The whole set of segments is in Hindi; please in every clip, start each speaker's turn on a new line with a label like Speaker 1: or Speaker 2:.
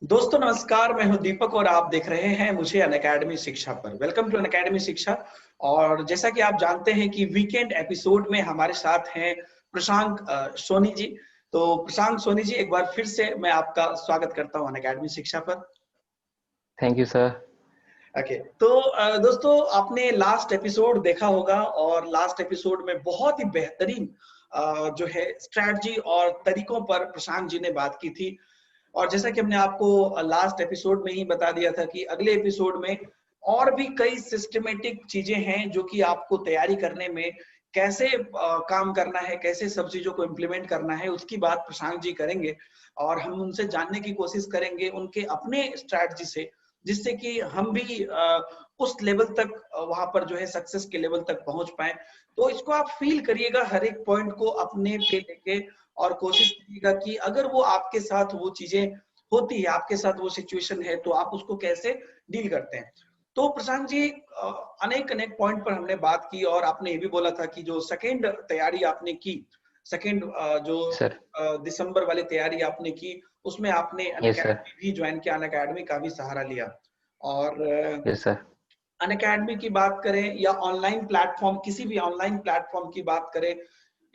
Speaker 1: दोस्तों नमस्कार, मैं हूं दीपक और आप देख रहे हैं मुझे अनअकैडमी शिक्षा पर। वेलकम टू अनअकैडमी शिक्षा। और जैसा कि आप जानते हैं कि वीकेंड एपिसोड में हमारे साथ हैं प्रशांक सोनी जी। तो प्रशांक सोनी जी, एक बार फिर से मैं आपका स्वागत करता हूं अनअकैडमी शिक्षा पर।
Speaker 2: Thank you sir.
Speaker 1: ओके, तो दोस्तों आपने लास्ट एपिसोड देखा होगा और लास्ट एपिसोड में बहुत ही बेहतरीन जो है स्ट्रैटेजी और तरीकों पर प्रशांत जी ने बात की थी। और जैसा कि हमने आपको लास्ट एपिसोड में ही बता दिया था कि अगले एपिसोड में और भी कई सिस्टमेटिक चीजें हैं जो कि आपको तैयारी करने में कैसे काम करना है, कैसे सब चीजों को इम्प्लीमेंट करना है, उसकी बात प्रशांत जी करेंगे। और हम उनसे जानने की कोशिश करेंगे उनके अपने स्ट्रैटेजी से, जिससे कि हम भी उस लेवल तक वहां पर जो है सक्सेस के लेवल तक पहुंच पाए। तो इसको आप फील करिएगा, हर एक पॉइंट को अपने पे लेके, और कोशिश करिएगा कि अगर वो आपके साथ वो चीजें होती है, आपके साथ वो सिचुएशन है, तो आप उसको कैसे डील करते हैं। तो प्रशांत जी, अनेक अनेक पॉइंट पर हमने बात की और आपने ये भी बोला था कि जो सेकेंड तैयारी आपने की, सेकेंड जो
Speaker 2: सर।
Speaker 1: दिसंबर वाली तैयारी आपने की, उसमें आपने
Speaker 2: यस सर।
Speaker 1: अनअकैडमी भी ज्वाइन किया, अनअकैडमी का भी सहारा लिया। और
Speaker 2: यस सर।
Speaker 1: अनअकैडमी की बात करें या ऑनलाइन प्लेटफॉर्म, किसी भी ऑनलाइन प्लेटफॉर्म की बात करें,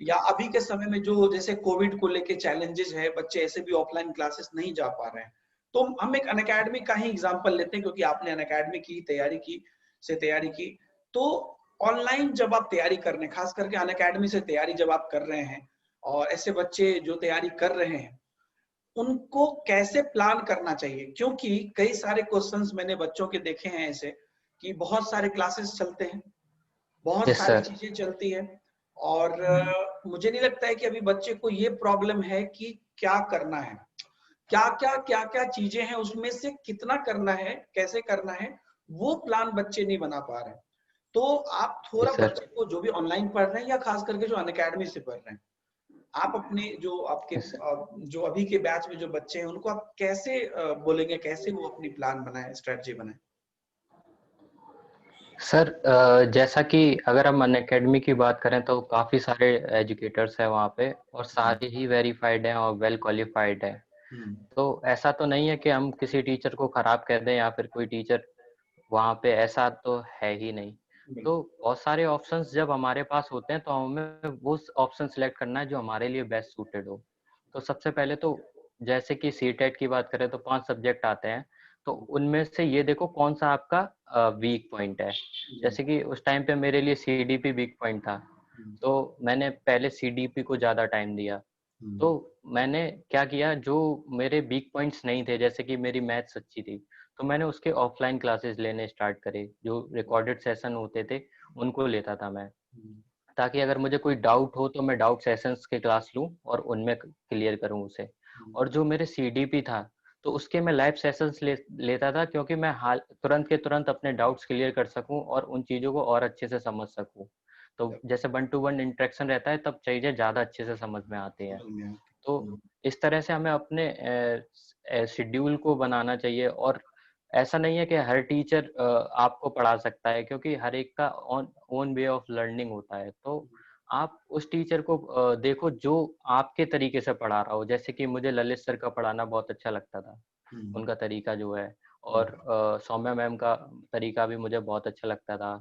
Speaker 1: या अभी के समय में जो जैसे कोविड को लेके चैलेंजेस है, बच्चे ऐसे भी ऑफलाइन क्लासेस नहीं जा पा रहे हैं। तो हम एक अनअकैडमी का ही एग्जांपल लेते हैं, क्योंकि आपने अनअकैडमी की तैयारी की। तो ऑनलाइन जब आप तैयारी कर रहे हैं, खास करके अनअकैडमी से तैयारी जब आप कर रहे हैं, और ऐसे बच्चे जो तैयारी कर रहे हैं उनको कैसे प्लान करना चाहिए, क्योंकि कई सारे क्वेश्चंस मैंने बच्चों के देखे हैं ऐसे कि बहुत सारे क्लासेस चलते हैं, बहुत
Speaker 2: यस
Speaker 1: सारी
Speaker 2: सर।
Speaker 1: चीजें चलती है। और मुझे नहीं लगता है कि अभी बच्चे को ये प्रॉब्लम है कि क्या करना है, क्या क्या चीजें हैं, उसमें से कितना करना है, कैसे करना है, वो प्लान बच्चे नहीं बना पा रहे हैं। तो आप थोड़ा
Speaker 2: यस सर।
Speaker 1: बच्चे को, जो भी ऑनलाइन पढ़ रहे हैं या खास करके जो अनअकैडमी से पढ़ रहे हैं, आप अपने जो आपके
Speaker 2: यस सर।
Speaker 1: जो अभी के बैच में जो बच्चे हैं उनको आप कैसे बोलेंगे, कैसे वो अपनी प्लान बनाए, स्ट्रेटजी बनाए।
Speaker 2: सर, जैसा कि अगर हम अनअकैडमी की बात करें तो काफ़ी सारे एजुकेटर्स हैं वहाँ पे और सारे ही वेरीफाइड हैं और वेल क्वालिफाइड हैं। तो ऐसा तो नहीं है कि हम किसी टीचर को खराब कह दें या फिर कोई टीचर वहाँ पे, ऐसा तो है ही नहीं। तो
Speaker 1: बिल्कुल।
Speaker 2: बहुत सारे ऑप्शंस जब हमारे पास होते हैं तो हमें वो ऑप्शन सेलेक्ट करना है जो हमारे लिए बेस्ट सूटेड हो। तो सबसे पहले तो जैसे कि सीटेट की बात करें तो 5 सब्जेक्ट आते हैं। तो उनमें से ये देखो कौन सा आपका वीक पॉइंट है। जैसे कि उस टाइम पे मेरे लिए सीडीपी वीक पॉइंट था, तो मैंने पहले सीडीपी को ज़्यादा टाइम दिया। तो मैंने क्या किया, जो मेरे वीक पॉइंट्स नहीं थे, जैसे कि मेरी मैथ्स अच्छी थी, तो मैंने उसके ऑफलाइन क्लासेस लेने स्टार्ट करे। जो रिकॉर्डेड सेशन होते थे उनको लेता था मैं, ताकि अगर मुझे कोई डाउट हो तो मैं डाउट सेशंस के क्लास लूं और उनमें क्लियर करूं उसे। और जो मेरे सीडीपी था तो उसके मैं लाइव सेशंस लेता था, क्योंकि मैं हाल तुरंत के तुरंत अपने डाउट्स क्लियर कर सकूं और उन चीज़ों को और अच्छे से समझ सकूं। तो जैसे 1-to-1 इंटरेक्शन रहता है तब चीज़ें ज़्यादा अच्छे से समझ में आती हैं। तो इस तरह से हमें अपने शेड्यूल को बनाना चाहिए। और ऐसा नहीं है कि हर टीचर आपको पढ़ा सकता है, क्योंकि हर एक का ओन वे ऑफ लर्निंग होता है। तो आप उस टीचर को देखो जो आपके तरीके से पढ़ा रहा हो। जैसे कि मुझे ललित सर का पढ़ाना बहुत अच्छा लगता था, उनका तरीका जो है। और सौम्या मैम का तरीका भी मुझे बहुत अच्छा लगता था,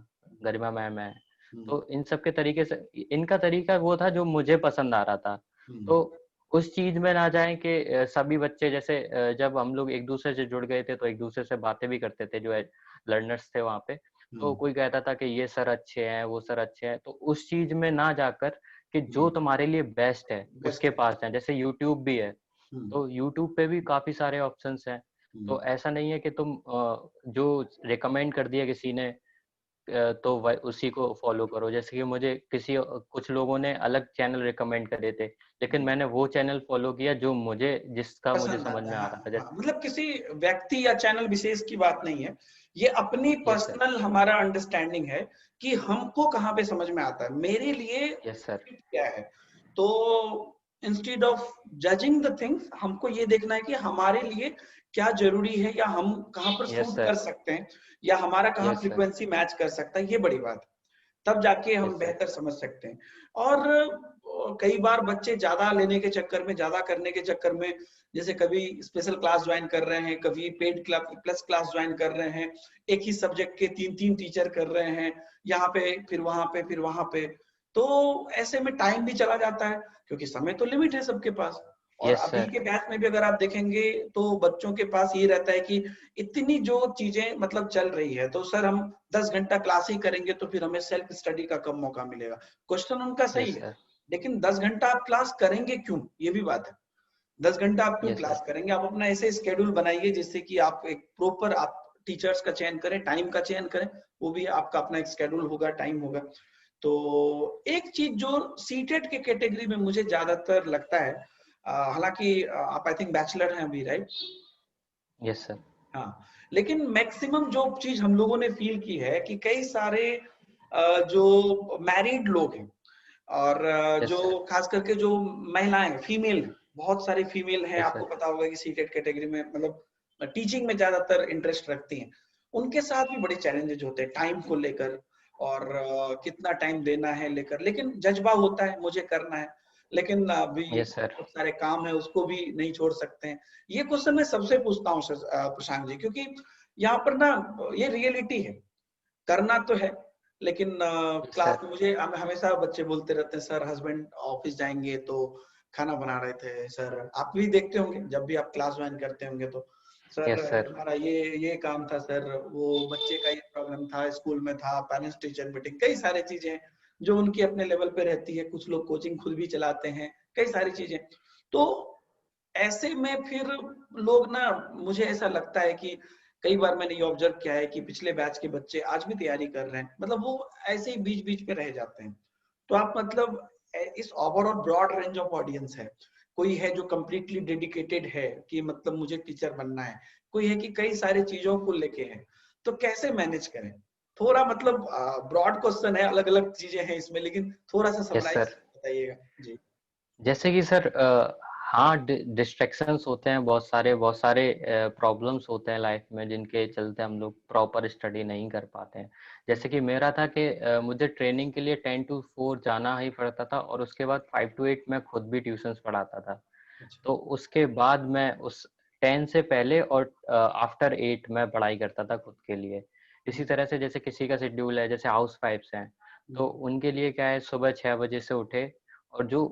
Speaker 2: गरिमा मैम है। तो इन सब के तरीके से, इनका तरीका वो था जो मुझे पसंद आ रहा था। तो उस चीज में ना जाए कि सभी बच्चे जैसे जब हम लोग एक दूसरे से जुड़ गए थे तो एक दूसरे से बातें भी करते थे, जो लर्नर्स थे वहाँ पे। तो कोई कहता था कि ये सर अच्छे हैं, वो सर अच्छे हैं, तो उस चीज में ना जाकर कि जो तुम्हारे लिए बेस्ट है
Speaker 1: बेस्ट
Speaker 2: उसके
Speaker 1: है।
Speaker 2: पास है। जैसे यूट्यूब भी है, तो यूट्यूब पे भी काफी सारे ऑप्शंस हैं। तो ऐसा नहीं है कि तुम जो रिकमेंड कर दिया किसी ने तो उसी को फॉलो करो। जैसे कि मुझे कुछ लोगों ने अलग चैनल रिकमेंड करे थे, लेकिन मैंने वो चैनल फॉलो किया जो जिसका मुझे
Speaker 1: पसंद
Speaker 2: समझ
Speaker 1: आता
Speaker 2: में
Speaker 1: है।
Speaker 2: आ
Speaker 1: हाँ
Speaker 2: रहा था।
Speaker 1: हाँ,
Speaker 2: जैसे
Speaker 1: मतलब किसी व्यक्ति या चैनल विशेष की बात नहीं है, ये अपनी
Speaker 2: यस सर।
Speaker 1: पर्सनल हमारा अंडरस्टैंडिंग है कि हमको कहाँ पे समझ में आता है, मेरे लिए
Speaker 2: यस सर।
Speaker 1: fit क्या है। तो instead of judging the things, हमको ये देखना है कि हमारे लिए क्या जरूरी है, या हम कहाँ पर
Speaker 2: यस
Speaker 1: सूट कर
Speaker 2: सर।
Speaker 1: सकते हैं, या हमारा कहाँ
Speaker 2: यस सर।
Speaker 1: फ्रीक्वेंसी मैच कर सकता है, ये बड़ी बात है। तब जाके हम
Speaker 2: यस सर।
Speaker 1: बेहतर समझ सकते हैं। और कई बार बच्चे ज्यादा लेने के चक्कर में, ज्यादा करने के चक्कर में, जैसे कभी स्पेशल क्लास ज्वाइन कर रहे हैं, कभी पेड प्लस क्लास ज्वाइन कर रहे हैं, एक ही सब्जेक्ट के 3-3 टीचर कर रहे हैं, यहाँ पे फिर वहां पे फिर वहां पे, तो ऐसे में टाइम भी चला जाता है, क्योंकि समय तो लिमिट है सबके पास। और
Speaker 2: यस
Speaker 1: अभी
Speaker 2: सर।
Speaker 1: के बैच में भी अगर आप देखेंगे तो बच्चों के पास ये रहता है कि इतनी जो चीजें मतलब चल रही है, तो सर हम 10 घंटा क्लास ही करेंगे तो फिर हमें सेल्फ स्टडी का कम मौका मिलेगा। क्वेश्चन उनका सही
Speaker 2: यस
Speaker 1: है,
Speaker 2: सर।
Speaker 1: लेकिन 10 घंटा आप क्लास करेंगे क्यों, ये भी बात है। 10 घंटा आप क्यों
Speaker 2: यस सर।
Speaker 1: क्लास करेंगे? आप अपना ऐसे स्केड्यूल बनाइए जिससे कि आप एक प्रॉपर आप टीचर्स का चयन करें, टाइम का चयन करें, वो भी आपका अपना एक स्केड्यूल होगा, टाइम होगा। तो एक चीज जो सीटेट के कैटेगरी में मुझे ज्यादातर लगता है, हालांकि आप आई थिंक बैचलर हैं अभी, राइट?
Speaker 2: Yes sir.
Speaker 1: हाँ, लेकिन मैक्सिमम जो चीज हम लोगों ने फील की है कि कई सारे जो मैरिड लोग हैं, और
Speaker 2: यस सर।
Speaker 1: जो खास करके जो महिलाएं, फीमेल, बहुत सारी फीमेल हैं,
Speaker 2: यस
Speaker 1: आपको
Speaker 2: सर।
Speaker 1: पता होगा कि सीटेट कैटेगरी में मतलब टीचिंग में ज्यादातर इंटरेस्ट रखती हैं, उनके साथ भी बड़े चैलेंजेस होते हैं टाइम को लेकर, और कितना टाइम देना है लेकर, लेकिन जज्बा होता है मुझे करना है, लेकिन अभी
Speaker 2: यस सर।
Speaker 1: बहुत सारे काम है, उसको भी नहीं छोड़ सकते हैं। ये क्वेश्चन मैं सबसे पूछता हूँ प्रशांत जी, क्योंकि यहाँ पर ना ये रियलिटी है, करना तो है, लेकिन
Speaker 2: यस
Speaker 1: क्लास
Speaker 2: सर।
Speaker 1: में मुझे हमेशा बच्चे बोलते रहते हैं, सर हस्बैंड ऑफिस जाएंगे तो खाना बना रहे थे, सर आप भी देखते होंगे जब भी आप क्लास ज्वाइन करते होंगे तो, सर
Speaker 2: यस सर।
Speaker 1: हमारा ये काम था सर, वो बच्चे का ये प्रॉब्लम था, स्कूल में था, पेरेंट्स टीचर मीटिंग, कई सारी चीजें हैं जो उनकी अपने लेवल पे रहती है, कुछ लोग कोचिंग खुद भी चलाते हैं, कई सारी चीजें। तो ऐसे में फिर लोग ना, मुझे ऐसा लगता है कि कई बार मैंने ये ऑब्जर्व किया है कि पिछले बैच के बच्चे आज भी तैयारी कर रहे हैं, मतलब वो ऐसे ही बीच बीच पे रह जाते हैं। तो आप मतलब इस overall broad range of audience है, कोई है जो कम्प्लीटली डेडिकेटेड है कि मतलब मुझे टीचर बनना है, कोई है कि कई सारी चीजों को लेके है, तो कैसे मैनेज करें? थोड़ा मतलब ब्रॉड क्वेश्चन है, अलग अलग चीजें हैं इसमें, लेकिन थोड़ा सा
Speaker 2: यस
Speaker 1: समराइज
Speaker 2: सर।
Speaker 1: बताइएगा जी।
Speaker 2: जैसे कि सर हाँ, डिस्ट्रैक्शंस होते हैं, बहुत सारे प्रॉब्लम्स होते हैं लाइफ में जिनके चलते हम लोग प्रॉपर स्टडी नहीं कर पाते हैं। जैसे कि मेरा था कि मुझे ट्रेनिंग के लिए 10 to 4 जाना ही पड़ता था, और उसके बाद 5 to 8 मैं खुद भी ट्यूशंस पढ़ाता था।
Speaker 1: अच्छा।
Speaker 2: तो उसके बाद मैं उस 10 से पहले और आफ्टर 8 मैं पढ़ाई करता था खुद के लिए। इसी तरह से जैसे किसी का शेड्यूल है, जैसे हाउस वाइफ्स हैं, तो उनके लिए क्या है, सुबह 6 बजे से उठे और जो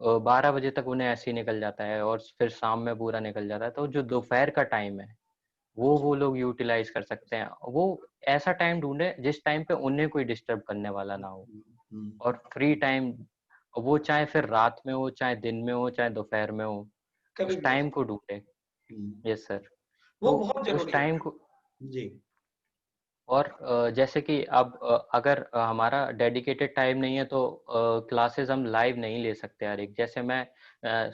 Speaker 2: 12 बजे तक उन्हें ऐसे ही निकल जाता है, और फिर शाम में पूरा निकल जाता है। तो जो दोपहर का टाइम है, वो लोग यूटिलाइज कर सकते हैं। वो ऐसा टाइम ढूंढे जिस टाइम पे उन्हें कोई डिस्टर्ब करने वाला ना हो, और फ्री टाइम, वो चाहे फिर रात में हो, चाहे दिन में हो, चाहे दोपहर में हो,
Speaker 1: कभी
Speaker 2: उस
Speaker 1: भी हो
Speaker 2: टाइम
Speaker 1: सकता
Speaker 2: को ढूंढे।
Speaker 1: है।
Speaker 2: Yes sir.
Speaker 1: वो
Speaker 2: तो
Speaker 1: बहुत
Speaker 2: उस
Speaker 1: जरूरी है
Speaker 2: टाइम को,
Speaker 1: जी।
Speaker 2: और जैसे कि अब अगर हमारा डेडिकेटेड टाइम नहीं है तो क्लासेस हम लाइव नहीं ले सकते हर एक। जैसे मैं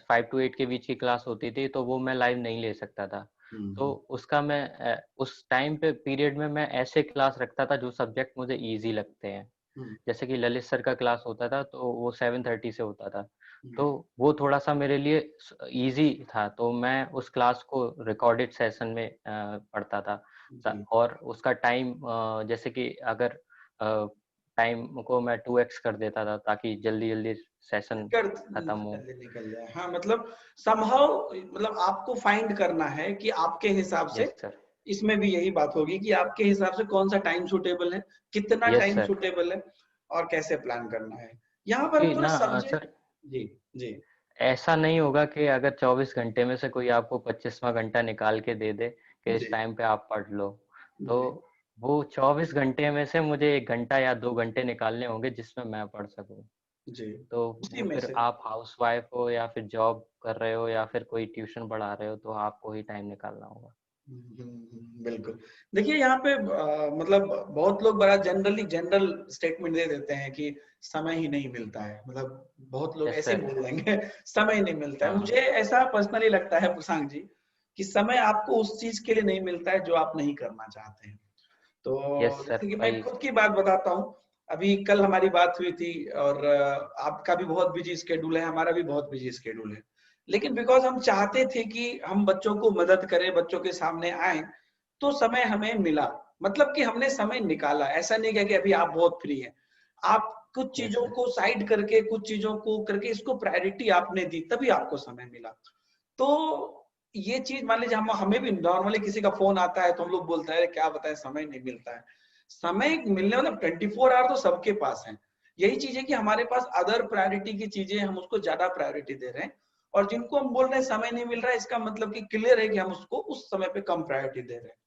Speaker 2: 5 to 8 के बीच की क्लास होती थी तो वो मैं लाइव नहीं ले सकता था। तो उसका मैं उस टाइम पे पीरियड में मैं ऐसे क्लास रखता था जो सब्जेक्ट मुझे इजी लगते हैं। जैसे कि ललित सर का क्लास होता था तो वो 7:30 से होता था, तो वो थोड़ा सा मेरे लिए इजी था, तो मैं उस क्लास को रिकॉर्डेड सेशन में पढ़ता था।
Speaker 1: जी।
Speaker 2: और उसका टाइम जैसे कि अगर टाइम को मैं 2x कर देता था ताकि जल्दी जल्दी सेशन
Speaker 1: कर
Speaker 2: खत्म हो।
Speaker 1: जल्दी निकल जाए, हाँ मतलब समहाउ, मतलब आपको फाइंड करना है कि आपके हिसाब से,
Speaker 2: यस सर।
Speaker 1: इसमें भी यही बात होगी कि आपके हिसाब से कौन सा टाइम सूटेबल है, कितना
Speaker 2: यस
Speaker 1: टाइम
Speaker 2: सर।
Speaker 1: सूटेबल है, और कैसे प्लान करना है। यहाँ पर
Speaker 2: क्योंकि
Speaker 1: थोड़ा
Speaker 2: ना
Speaker 1: सब्जेक्ट।
Speaker 2: सर,
Speaker 1: जी। जी।
Speaker 2: ऐसा नहीं होगा कि अगर 24 घंटे में से कोई आपको 25वां घंटा निकाल के दे दे कि इस
Speaker 1: जी।
Speaker 2: टाइम पे आप पढ़ लो, तो
Speaker 1: जी।
Speaker 2: वो 24 घंटे में से मुझे 1 घंटा या 2 घंटे निकालने होंगे जिसमें मैं पढ़ सकूं।
Speaker 1: जी।
Speaker 2: तो
Speaker 1: उसी
Speaker 2: वो
Speaker 1: में
Speaker 2: फिर
Speaker 1: से।
Speaker 2: आप हाउस वाइफ हो या फिर जॉब कर रहे हो या फिर कोई ट्यूशन पढ़ा रहे हो, तो आपको ही टाइम निकालना होगा।
Speaker 1: बिल्कुल। देखिए यहाँ पे मतलब बहुत लोग बड़ा जनरल स्टेटमेंट दे देते हैं कि समय ही नहीं मिलता है, मतलब बहुत लोग
Speaker 2: यस
Speaker 1: ऐसे ही
Speaker 2: सर।
Speaker 1: बोल देंगे समय ही नहीं मिलता है।
Speaker 2: हाँ।
Speaker 1: मुझे ऐसा पर्सनली लगता है प्रशांत जी कि समय आपको उस चीज के लिए नहीं मिलता है जो आप नहीं करना चाहते हैं।
Speaker 2: यस
Speaker 1: तो
Speaker 2: सर
Speaker 1: जैसे कि मैं
Speaker 2: भाई।
Speaker 1: खुद की बात बताता हूँ, अभी कल हमारी बात हुई थी, और आपका भी बहुत बिजी स्केड्यूल है, हमारा भी बहुत बिजी स्केड्यूल है, लेकिन बिकॉज हम चाहते थे कि हम बच्चों को मदद करें, बच्चों के सामने आए, तो समय हमें मिला, मतलब कि हमने समय निकाला। ऐसा नहीं है कि अभी आप बहुत फ्री हैं, आप कुछ चीजों को साइड करके, कुछ चीजों को करके इसको प्रायोरिटी आपने दी, तभी आपको समय मिला। तो ये चीज मान लीजिए हमें भी नॉर्मली किसी का फोन आता है तो हम लोग बोलते हैं क्या बताएं, समय नहीं मिलता है। समय मिलने मतलब 24 आवर तो सबके पास है। यही चीज है कि हमारे पास अदर प्रायोरिटी की चीजें, हम उसको ज्यादा प्रायोरिटी दे रहे हैं, और जिनको हम बोल रहे हैं समय नहीं मिल रहा है, इसका मतलब कि क्लियर है कि हम उसको उस समय पे कम प्रायोरिटी दे रहे हैं।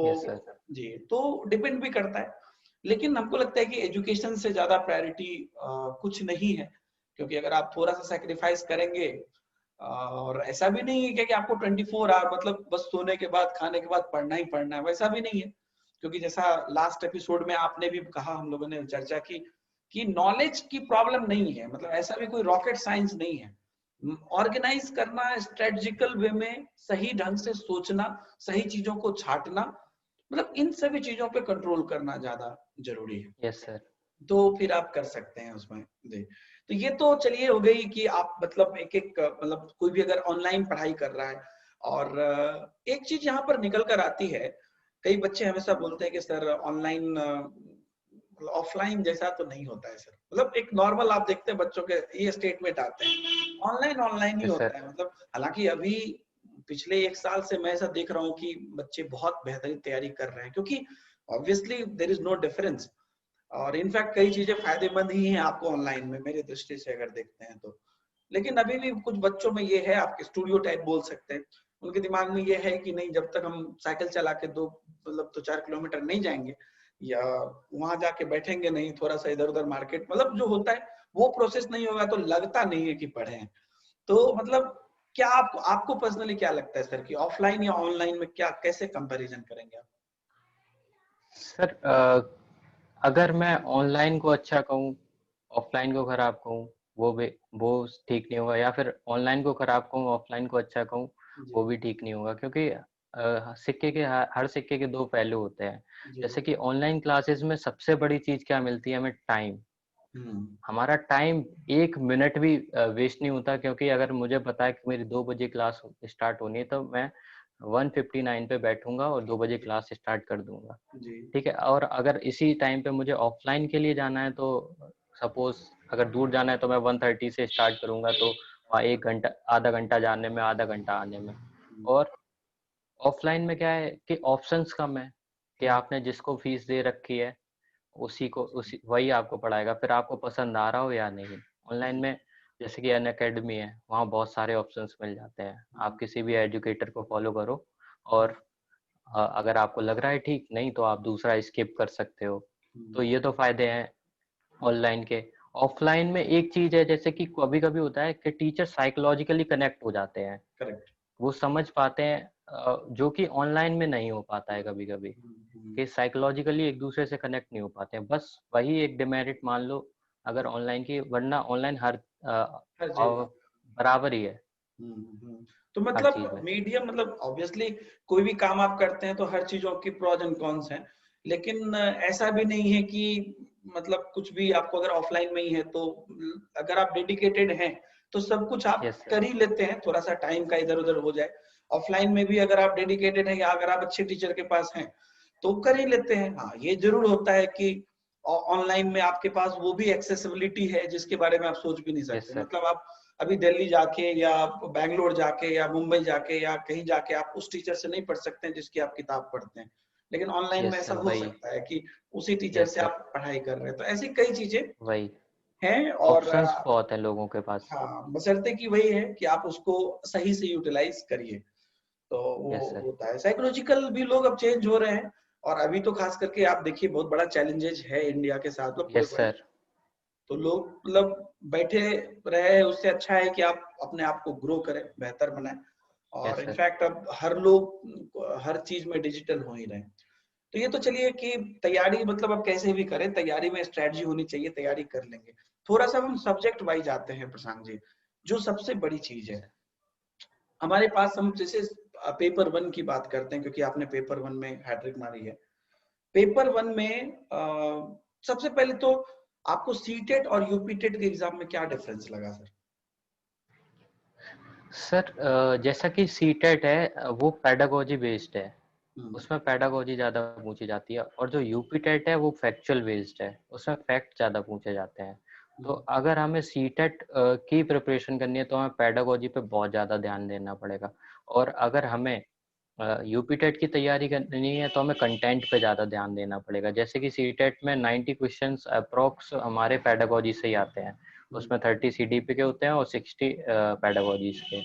Speaker 2: Yes sir.
Speaker 1: तो जी, तो डिपेंड भी करता है, लेकिन हमको लगता है कि एजुकेशन से ज्यादा प्रायोरिटी कुछ नहीं है, क्योंकि अगर आप थोड़ा सा सेक्रीफाइस करेंगे, और ऐसा भी नहीं है कि आपको 24 आवर मतलब बस सोने के बाद खाने के बाद पढ़ना ही पढ़ना है, वैसा भी नहीं है। क्योंकि जैसा लास्ट एपिसोड में आपने भी कहा, हम लोगों ने चर्चा की कि नॉलेज की प्रॉब्लम नहीं है, मतलब ऐसा भी कोई रॉकेट साइंस नहीं है। ऑर्गेनाइज करना, स्ट्रेटजिकल वे में सही ढंग से सोचना, सही चीजों को छांटना, मतलब इन सभी चीजों पे कंट्रोल करना ज्यादा जरूरी है।
Speaker 2: Yes sir.
Speaker 1: तो फिर आप कर सकते हैं उसमें। जी, तो ये तो चलिए हो गई कि आप मतलब एक एक मतलब कोई भी अगर ऑनलाइन पढ़ाई कर रहा है, और एक चीज यहाँ पर निकल कर आती है, कई बच्चे हमेशा बोलते हैं कि सर ऑनलाइन ऑफलाइन जैसा तो नहीं होता है सर। मतलब एक नॉर्मल आप देखते हैं बच्चों के ये स्टेटमेंट आते हैं, ऑनलाइन ऑनलाइन ही
Speaker 2: यस
Speaker 1: होता
Speaker 2: सर।
Speaker 1: है। मतलब हालांकि अभी पिछले 1 साल से मैं ऐसा देख रहा हूँ कि बच्चे बहुत बेहतरीन तैयारी कर रहे हैं, क्योंकि obviously there is no difference, और इनफैक्ट कई चीजें फायदेमंद ही हैं आपको ऑनलाइन में, मेरी दृष्टि से अगर देखते हैं तो। लेकिन अभी भी कुछ बच्चों में ये है, आपके स्टूडियो टाइप बोल सकते हैं, उनके दिमाग में ये है कि नहीं, जब तक हम साइकिल चला के 2-4 किलोमीटर नहीं जाएंगे, या वहां जाके बैठेंगे नहीं, थोड़ा सा इधर उधर मार्केट, मतलब जो होता है वो प्रोसेस नहीं होगा, तो लगता नहीं है कि पढ़े हैं। तो मतलब क्या आपको आपको पर्सनली क्या लगता है सर, कि ऑफलाइन या ऑनलाइन में क्या, कैसे कंपैरिजन करेंगे आप?
Speaker 2: सर अगर मैं ऑनलाइन को अच्छा कहूँ, ऑफलाइन को खराब कहूँ, वो ठीक नहीं होगा, या फिर ऑनलाइन को खराब कहूँ, ऑफलाइन को अच्छा कहूँ,
Speaker 1: जी
Speaker 2: वो भी ठीक नहीं होगा, क्योंकि सिक्के के हर सिक्के के दो पहलू होते हैं।
Speaker 1: जी।
Speaker 2: जैसे कि ऑनलाइन क्लासेस में सबसे बड़ी चीज क्या मिलती है हमें? टाइम।
Speaker 1: हम्म
Speaker 2: हमारा टाइम 1 मिनट भी वेस्ट नहीं होता, क्योंकि अगर मुझे पता है कि मेरी 2 बजे क्लास स्टार्ट होनी है, तो मैं 1:59 पे बैठूंगा और 2 बजे क्लास स्टार्ट कर दूंगा।
Speaker 1: जी।
Speaker 2: ठीक है। और अगर इसी टाइम पे मुझे ऑफलाइन के लिए जाना है, तो सपोज अगर दूर जाना है तो मैं 1:30 से स्टार्ट करूंगा, तो वहाँ 1 घंटा, आधा घंटा जाने में, आधा घंटा आने में। और ऑफलाइन में क्या है कि ऑप्शंस कम है, कि आपने जिसको फीस दे रखी है उसी वही आपको पढ़ाएगा, फिर आपको पसंद आ रहा हो या नहीं। ऑनलाइन
Speaker 1: जी।
Speaker 2: में जैसे कि अन अकेडमी है, वहाँ बहुत सारे ऑप्शंस मिल जाते हैं, आप किसी भी एजुकेटर को फॉलो करो, और अगर आपको लग रहा है ठीक, नहीं तो आप दूसरा स्किप कर सकते हो। तो ये तो फायदे हैं ऑनलाइन के। ऑफलाइन में एक चीज है, जैसे कि कभी कभी होता है कि टीचर साइकोलॉजिकली कनेक्ट हो जाते हैं,
Speaker 1: करेक्ट।
Speaker 2: वो समझ पाते हैं, जो कि ऑनलाइन में नहीं हो पाता है कभी कभी, कि साइकोलॉजिकली एक दूसरे से कनेक्ट नहीं हो पाते हैं। बस वही एक डिमेरिट मान लो अगर ऑनलाइन की, वरना ऑनलाइन
Speaker 1: हर जगह।
Speaker 2: बराबर ही है
Speaker 1: तो
Speaker 2: हर चीज
Speaker 1: मतलब
Speaker 2: में।
Speaker 1: मीडियम, मतलब ऑब्वियसली कोई भी काम आप करते हैं तो हर चीजों की प्रोज एंड कॉन्स हैं, लेकिन ऐसा भी नहीं है कि मतलब कुछ भी आपको अगर ऑफलाइन में ही है तो अगर आप डेडिकेटेड हैं तो सब कुछ आप
Speaker 2: यस सर।
Speaker 1: कर ही लेते हैं, थोड़ा सा टाइम का इधर उधर हो जाए। ऑफलाइन में भी अगर आप डेडिकेटेड हैं, या अगर आप अच्छे टीचर के पास हैं तो कर ही लेते हैं। हाँ, ये जरूर होता है कि ऑनलाइन में आपके पास वो भी एक्सेसिबिलिटी है जिसके बारे में आप सोच भी नहीं
Speaker 2: यस
Speaker 1: सकते।
Speaker 2: सर।
Speaker 1: मतलब आप अभी दिल्ली जाके या बैंगलोर जाके या मुंबई जाके या कहीं जाके आप उस टीचर से नहीं पढ़ सकते हैं जिसकी आप किताब पढ़ते हैं, लेकिन ऑनलाइन में
Speaker 2: यस
Speaker 1: ऐसा
Speaker 2: सर।
Speaker 1: हो
Speaker 2: वही।
Speaker 1: सकता है कि उसी टीचर
Speaker 2: यस
Speaker 1: से
Speaker 2: सर।
Speaker 1: आप पढ़ाई कर रहे हैं। तो ऐसी कई चीजें
Speaker 2: वही।
Speaker 1: हैं, और
Speaker 2: ऑप्शंस बहुत हैं लोगों के पास।
Speaker 1: हाँ, बशर्ते कि वही है कि आप उसको सही से यूटिलाइज करिए, तो वो
Speaker 2: यस सर।
Speaker 1: होता है। साइकोलॉजिकल भी लोग अब चेंज हो रहे हैं, और अभी तो खास करके आप देखिए बहुत बड़ा चैलेंजेस है इंडिया के साथ, मतलब पूरे
Speaker 2: यस
Speaker 1: वर्ल्ड।
Speaker 2: सर।
Speaker 1: तो लोग मतलब बैठे रहे, उससे अच्छा है कि आप अपने आप को ग्रो करें, बेहतर बनाएं। और
Speaker 2: यस सर।
Speaker 1: इनफैक्ट अब हर लोग हर चीज में डिजिटल हो ही रहे हैं। तो ये तो चलिए कि तैयारी मतलब अब कैसे भी करें, तैयारी में स्ट्रेटजी होनी चाहिए, तैयारी कर लेंगे। थोड़ा सा हम सब्जेक्ट वाइज आते हैं प्रशांत जी, जो सबसे बड़ी चीज है हमारे पास। हम जैसे पेपर 1 की बात करते हैं, क्योंकि आपने पेपर 1 में हैट्रिक मारी है। पेपर 1 में सबसे पहले तो आपको सीटेट और यूपीटेट के एग्जाम में क्या डिफरेंस लगा सर?
Speaker 2: सर जैसा कि सीटेट है, वो पेडागोजी बेस्ड है। उसमें पेडागोजी ज्यादा पूछी जाती है, और जो यूपी टेट है वो फैक्चुअल बेस्ड है, उसमें फैक्ट ज्यादा पूछे जाते हैं। तो अगर हमें सी टेट की प्रिपरेशन करनी है तो हमें पेडागोजी पे बहुत ज्यादा ध्यान देना पड़ेगा, और अगर हमें यूपी टेट की तैयारी करनी है तो हमें कंटेंट पे ज्यादा ध्यान देना पड़ेगा। जैसे कि सी टेट में 90 क्वेश्चंस अप्रोक्स हमारे पेडागोजी से ही आते हैं, उसमें 30 सीडीपी के होते हैं और 60 पेडागोजीज के,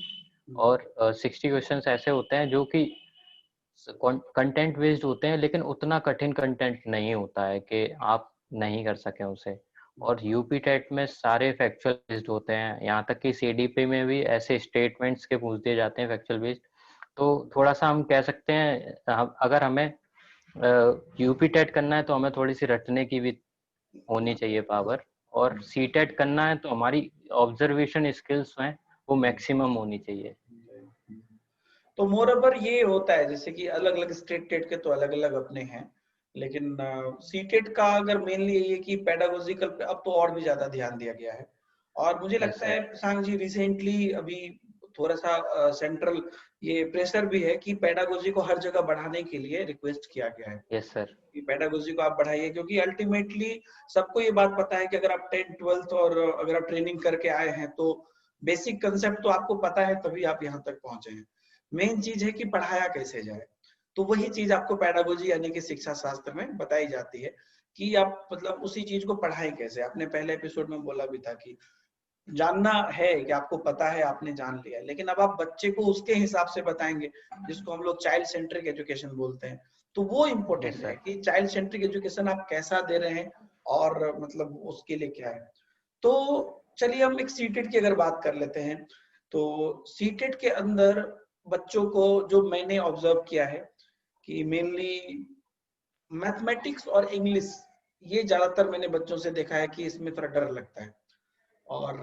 Speaker 2: और 60 क्वेश्चंस ऐसे होते हैं जो कि कंटेंट बेस्ड होते हैं, लेकिन उतना कठिन कंटेंट नहीं होता है कि आप नहीं कर सकें उसे। और यूपी टेट में सारे फैक्चुअल बेस्ड होते हैं, यहाँ तक कि सीडीपी में भी ऐसे स्टेटमेंट्स के पूछ दिए जाते हैं फैक्चुअल बेस्ड। तो थोड़ा सा हम कह सकते हैं अगर हमें यूपी टेट करना है तो हमें थोड़ी सी रटने की भी होनी चाहिए पावर, और सी टेट करना है तो हमारी ऑब्जर्वेशन स्किल्स हैं वो मैक्सिमम होनी चाहिए।
Speaker 1: तो मोरओवर ये होता है जैसे कि अलग अलग स्टेट टेट के तो अलग अलग अपने हैं, लेकिन सीटेट का अगर मेनली यही है कि पेडागोजिकल पे अब तो और भी ज्यादा ध्यान दिया गया है। और मुझे
Speaker 2: यस
Speaker 1: लगता
Speaker 2: सर।
Speaker 1: है प्रशांत जी रिसेंटली अभी थोड़ा सा सेंट्रल ये प्रेशर भी है कि पेडागोजी को हर जगह बढ़ाने के लिए रिक्वेस्ट किया गया है
Speaker 2: यस सर।
Speaker 1: कि पेडागोजी को आप बढ़ाइए, क्योंकि अल्टीमेटली सबको ये बात पता है कि अगर आप 10th 12th और अगर आप ट्रेनिंग करके आए हैं तो बेसिक कंसेप्ट तो आपको पता है, तभी आप यहाँ तक पहुंचे हैं। मेन चीज है कि पढ़ाया कैसे जाए। तो वही चीज आपको पेडागोजी यानी कि शिक्षा शास्त्र में बताई जाती है कि आप मतलब उसी चीज को पढ़ाएं कैसे। आपने पहले एपिसोड में बोला भी था कि जानना है कि आपको पता है, आपने जान लिया, लेकिन अब आप बच्चे को उसके हिसाब से बताएंगे, जिसको हम लोग चाइल्ड सेंट्रिक एजुकेशन बोलते हैं। तो वो
Speaker 2: यस
Speaker 1: इम्पोर्टेंट है
Speaker 2: सर।
Speaker 1: कि चाइल्ड सेंट्रिक एजुकेशन आप कैसा दे रहे हैं और मतलब उसके लिए क्या है। तो चलिए हम एक सीटेट की अगर बात कर लेते हैं, तो सीटेट के अंदर बच्चों को जो मैंने ऑब्जर्व किया है कि मेनली मैथमेटिक्स और इंग्लिश, ये ज्यादातर मैंने बच्चों से देखा है कि इसमें थोड़ा डर लगता है। और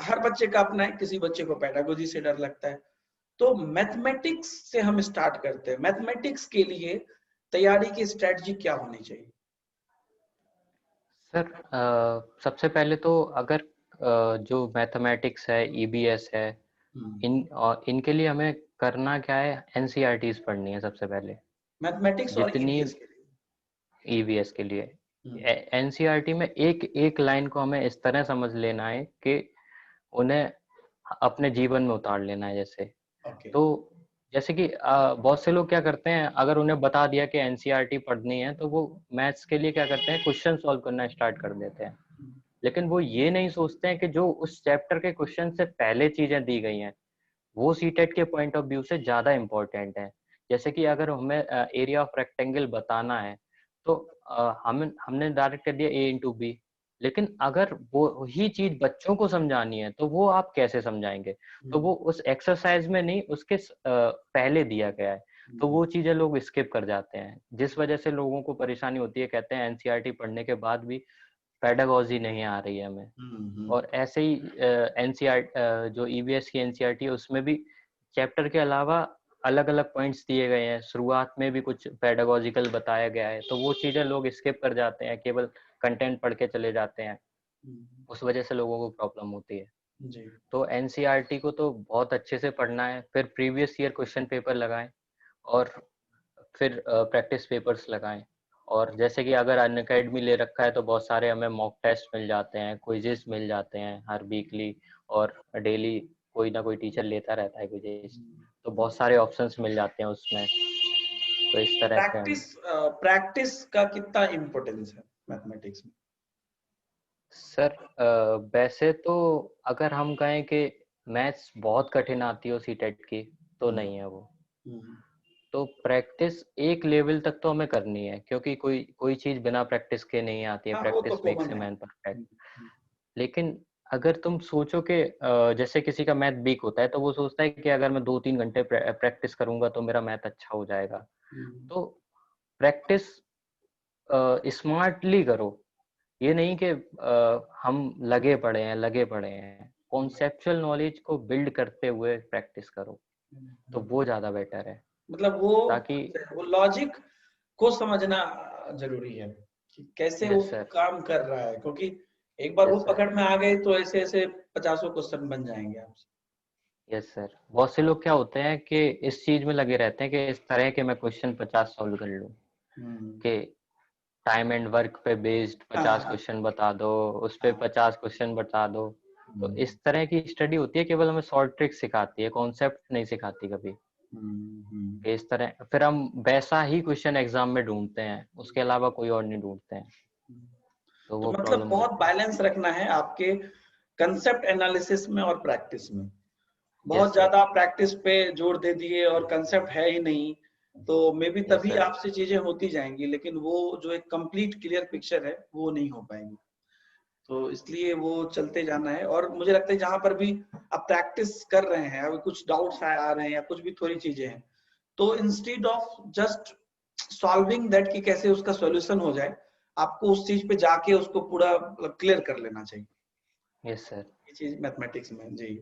Speaker 1: हर बच्चे का अपना है, किसी बच्चे को पेडागोजी से डर लगता है। तो मैथमेटिक्स से हम स्टार्ट करते हैं। मैथमेटिक्स के लिए तैयारी की स्ट्रेटजी क्या होनी चाहिए?
Speaker 2: सर सबसे पहले तो अगर जो मैथमेटिक्स है, ईबीएस है, इनके लिए हमें करना क्या है, एनसीईआरटीज पढ़नी है सबसे पहले।
Speaker 1: मैथमेटिक्स और
Speaker 2: जितनी
Speaker 1: ईवीएस के लिए।
Speaker 2: ईवीएस के लिए
Speaker 1: हम्म,
Speaker 2: एनसीईआरटी में एक एक लाइन को हमें इस तरह समझ लेना है कि उन्हें अपने जीवन में उतार लेना है। जैसे
Speaker 1: ओके।
Speaker 2: तो जैसे कि बहुत से लोग क्या करते हैं, अगर उन्हें बता दिया कि एनसीईआरटी पढ़नी है तो वो मैथ्स के लिए क्या करते हैं, क्वेश्चन सॉल्व करना स्टार्ट कर देते हैं। लेकिन वो ये नहीं सोचते हैं कि जो उस चैप्टर के क्वेश्चन से पहले चीजें दी गई हैं वो सीटेट के पॉइंट ऑफ व्यू से ज्यादा इंपॉर्टेंट है। जैसे कि अगर हमें एरिया ऑफ रेक्टेंगल बताना है तो हमने डायरेक्ट कर दिया ए इंटू बी, लेकिन अगर वो ही चीज बच्चों को समझानी है तो वो आप कैसे समझाएंगे? तो वो उस एक्सरसाइज में नहीं, उसके पहले दिया गया है। तो वो चीजें लोग स्किप कर जाते हैं, जिस वजह से लोगों को परेशानी होती है, कहते हैं एनसीईआरटी पढ़ने के बाद भी पेडागोजी नहीं आ रही है हमें। और ऐसे ही एनसीईआरटी जो ईवीएस की एनसीईआरटी है उसमें भी चैप्टर के अलावा अलग अलग पॉइंट्स दिए गए हैं, शुरुआत में भी कुछ पेडागोजिकल बताया गया है, तो वो चीजें लोग स्किप कर जाते हैं, केवल कंटेंट पढ़ के चले जाते हैं। उस वजह से लोगों को प्रॉब्लम होती है।
Speaker 1: जी।
Speaker 2: तो एनसीईआरटी को तो बहुत अच्छे से पढ़ना है, फिर प्रीवियस ईयर क्वेश्चन पेपर लगाएं, और फिर प्रैक्टिस पेपर्स लगाएं। और जैसे कि अगर अनअकैडमी ले रखा है तो बहुत सारे हमें मॉक टेस्ट मिल जाते हैं, क्विजेस मिल जाते हैं हर वीकली, और डेली कोई ना कोई टीचर लेता रहता है क्विजेस, तो बहुत सारे ऑप्शंस मिल जाते हैं उसमें। तो इस तरह से हम।
Speaker 1: प्रैक्टिस का कितना इम्पोर्टेंस है मैथमेटिक्स में?
Speaker 2: सर वैसे तो अगर हम कहें कि मैथ्स बहुत कठिन आती हो सीटेट की, तो
Speaker 1: हम्म,
Speaker 2: नहीं है वो।
Speaker 1: हम्म,
Speaker 2: तो प्रैक्टिस एक लेवल तक तो हमें करनी है, क्योंकि कोई कोई चीज बिना प्रैक्टिस के नहीं आती है,
Speaker 1: हाँ वो तो
Speaker 2: प्रैक्टिस मेक्स
Speaker 1: कॉमन
Speaker 2: ए
Speaker 1: है।
Speaker 2: Man perfect. लेकिन अगर तुम सोचो कि जैसे किसी का मैथ वीक होता है तो वो सोचता है कि अगर मैं 2-3 घंटे प्रैक्टिस करूंगा तो मेरा मैथ अच्छा हो जाएगा।
Speaker 1: हम्म,
Speaker 2: तो प्रैक्टिस स्मार्टली करो, ये नहीं कि हम लगे पड़े हैं, कॉन्सेप्चुअल नॉलेज को बिल्ड करते हुए प्रैक्टिस करो, तो वो ज्यादा बेटर है।
Speaker 1: मतलब वो
Speaker 2: ताकि
Speaker 1: अच्छा, वो लॉजिक को समझना जरूरी है कि कैसे वो
Speaker 2: यस सर।
Speaker 1: काम कर रहा है, क्योंकि एक बार वो
Speaker 2: यस सर।
Speaker 1: पकड़ में आ गए तो ऐसे ऐसे 50 क्वेश्चन बन जाएंगे आपसे।
Speaker 2: यस सर, बहुत से लोग क्या होते हैं कि इस चीज में लगे रहते हैं कि इस तरह के मैं क्वेश्चन 50 सॉल्व कर लूं,
Speaker 1: हम्म।
Speaker 2: कि टाइम एंड वर्क पे बेस्ड
Speaker 1: हाँ
Speaker 2: 50
Speaker 1: हाँ
Speaker 2: क्वेश्चन बता दो, उस पे
Speaker 1: हाँ।
Speaker 2: 50 क्वेश्चन बता दो। तो
Speaker 1: हम्म,
Speaker 2: इस तरह की स्टडी होती है, केवल हमें शॉर्ट ट्रिक सिखाती है, कॉन्सेप्ट नहीं सिखाती कभी।
Speaker 1: हम्म।
Speaker 2: कि इस तरह फिर हम वैसा ही क्वेश्चन एग्जाम में ढूंढते हैं, उसके अलावा कोई और नहीं ढूंढते हैं, तो
Speaker 1: तो
Speaker 2: वो
Speaker 1: मतलब
Speaker 2: प्रॉब्लम हो
Speaker 1: बहुत
Speaker 2: जाती है।
Speaker 1: बैलेंस रखना है आपके कंसेप्ट एनालिसिस में और प्रैक्टिस में। बहुत
Speaker 2: यस सर।
Speaker 1: ज्यादा प्रैक्टिस पे जोर दे दिए और कंसेप्ट है ही नहीं, तो मे बी
Speaker 2: यस
Speaker 1: तभी
Speaker 2: सर।
Speaker 1: आपसे चीजें होती जाएंगी, लेकिन वो जो एक कंप्लीट क्लियर पिक्चर है वो नहीं हो पाएगी। तो इसलिए वो चलते जाना है। और मुझे लगता है जहां पर भी आप प्रैक्टिस कर रहे हैं, अभी कुछ डाउट्स आ रहे हैं या कुछ भी थोड़ी चीजें हैं, तो instead of just solving that कि कैसे उसका सॉल्यूशन हो जाए, आपको उस चीज पे जाके उसको पूरा क्लियर कर लेना चाहिए।
Speaker 2: Yes sir.
Speaker 1: ये चीज मैथमेटिक्स में जी।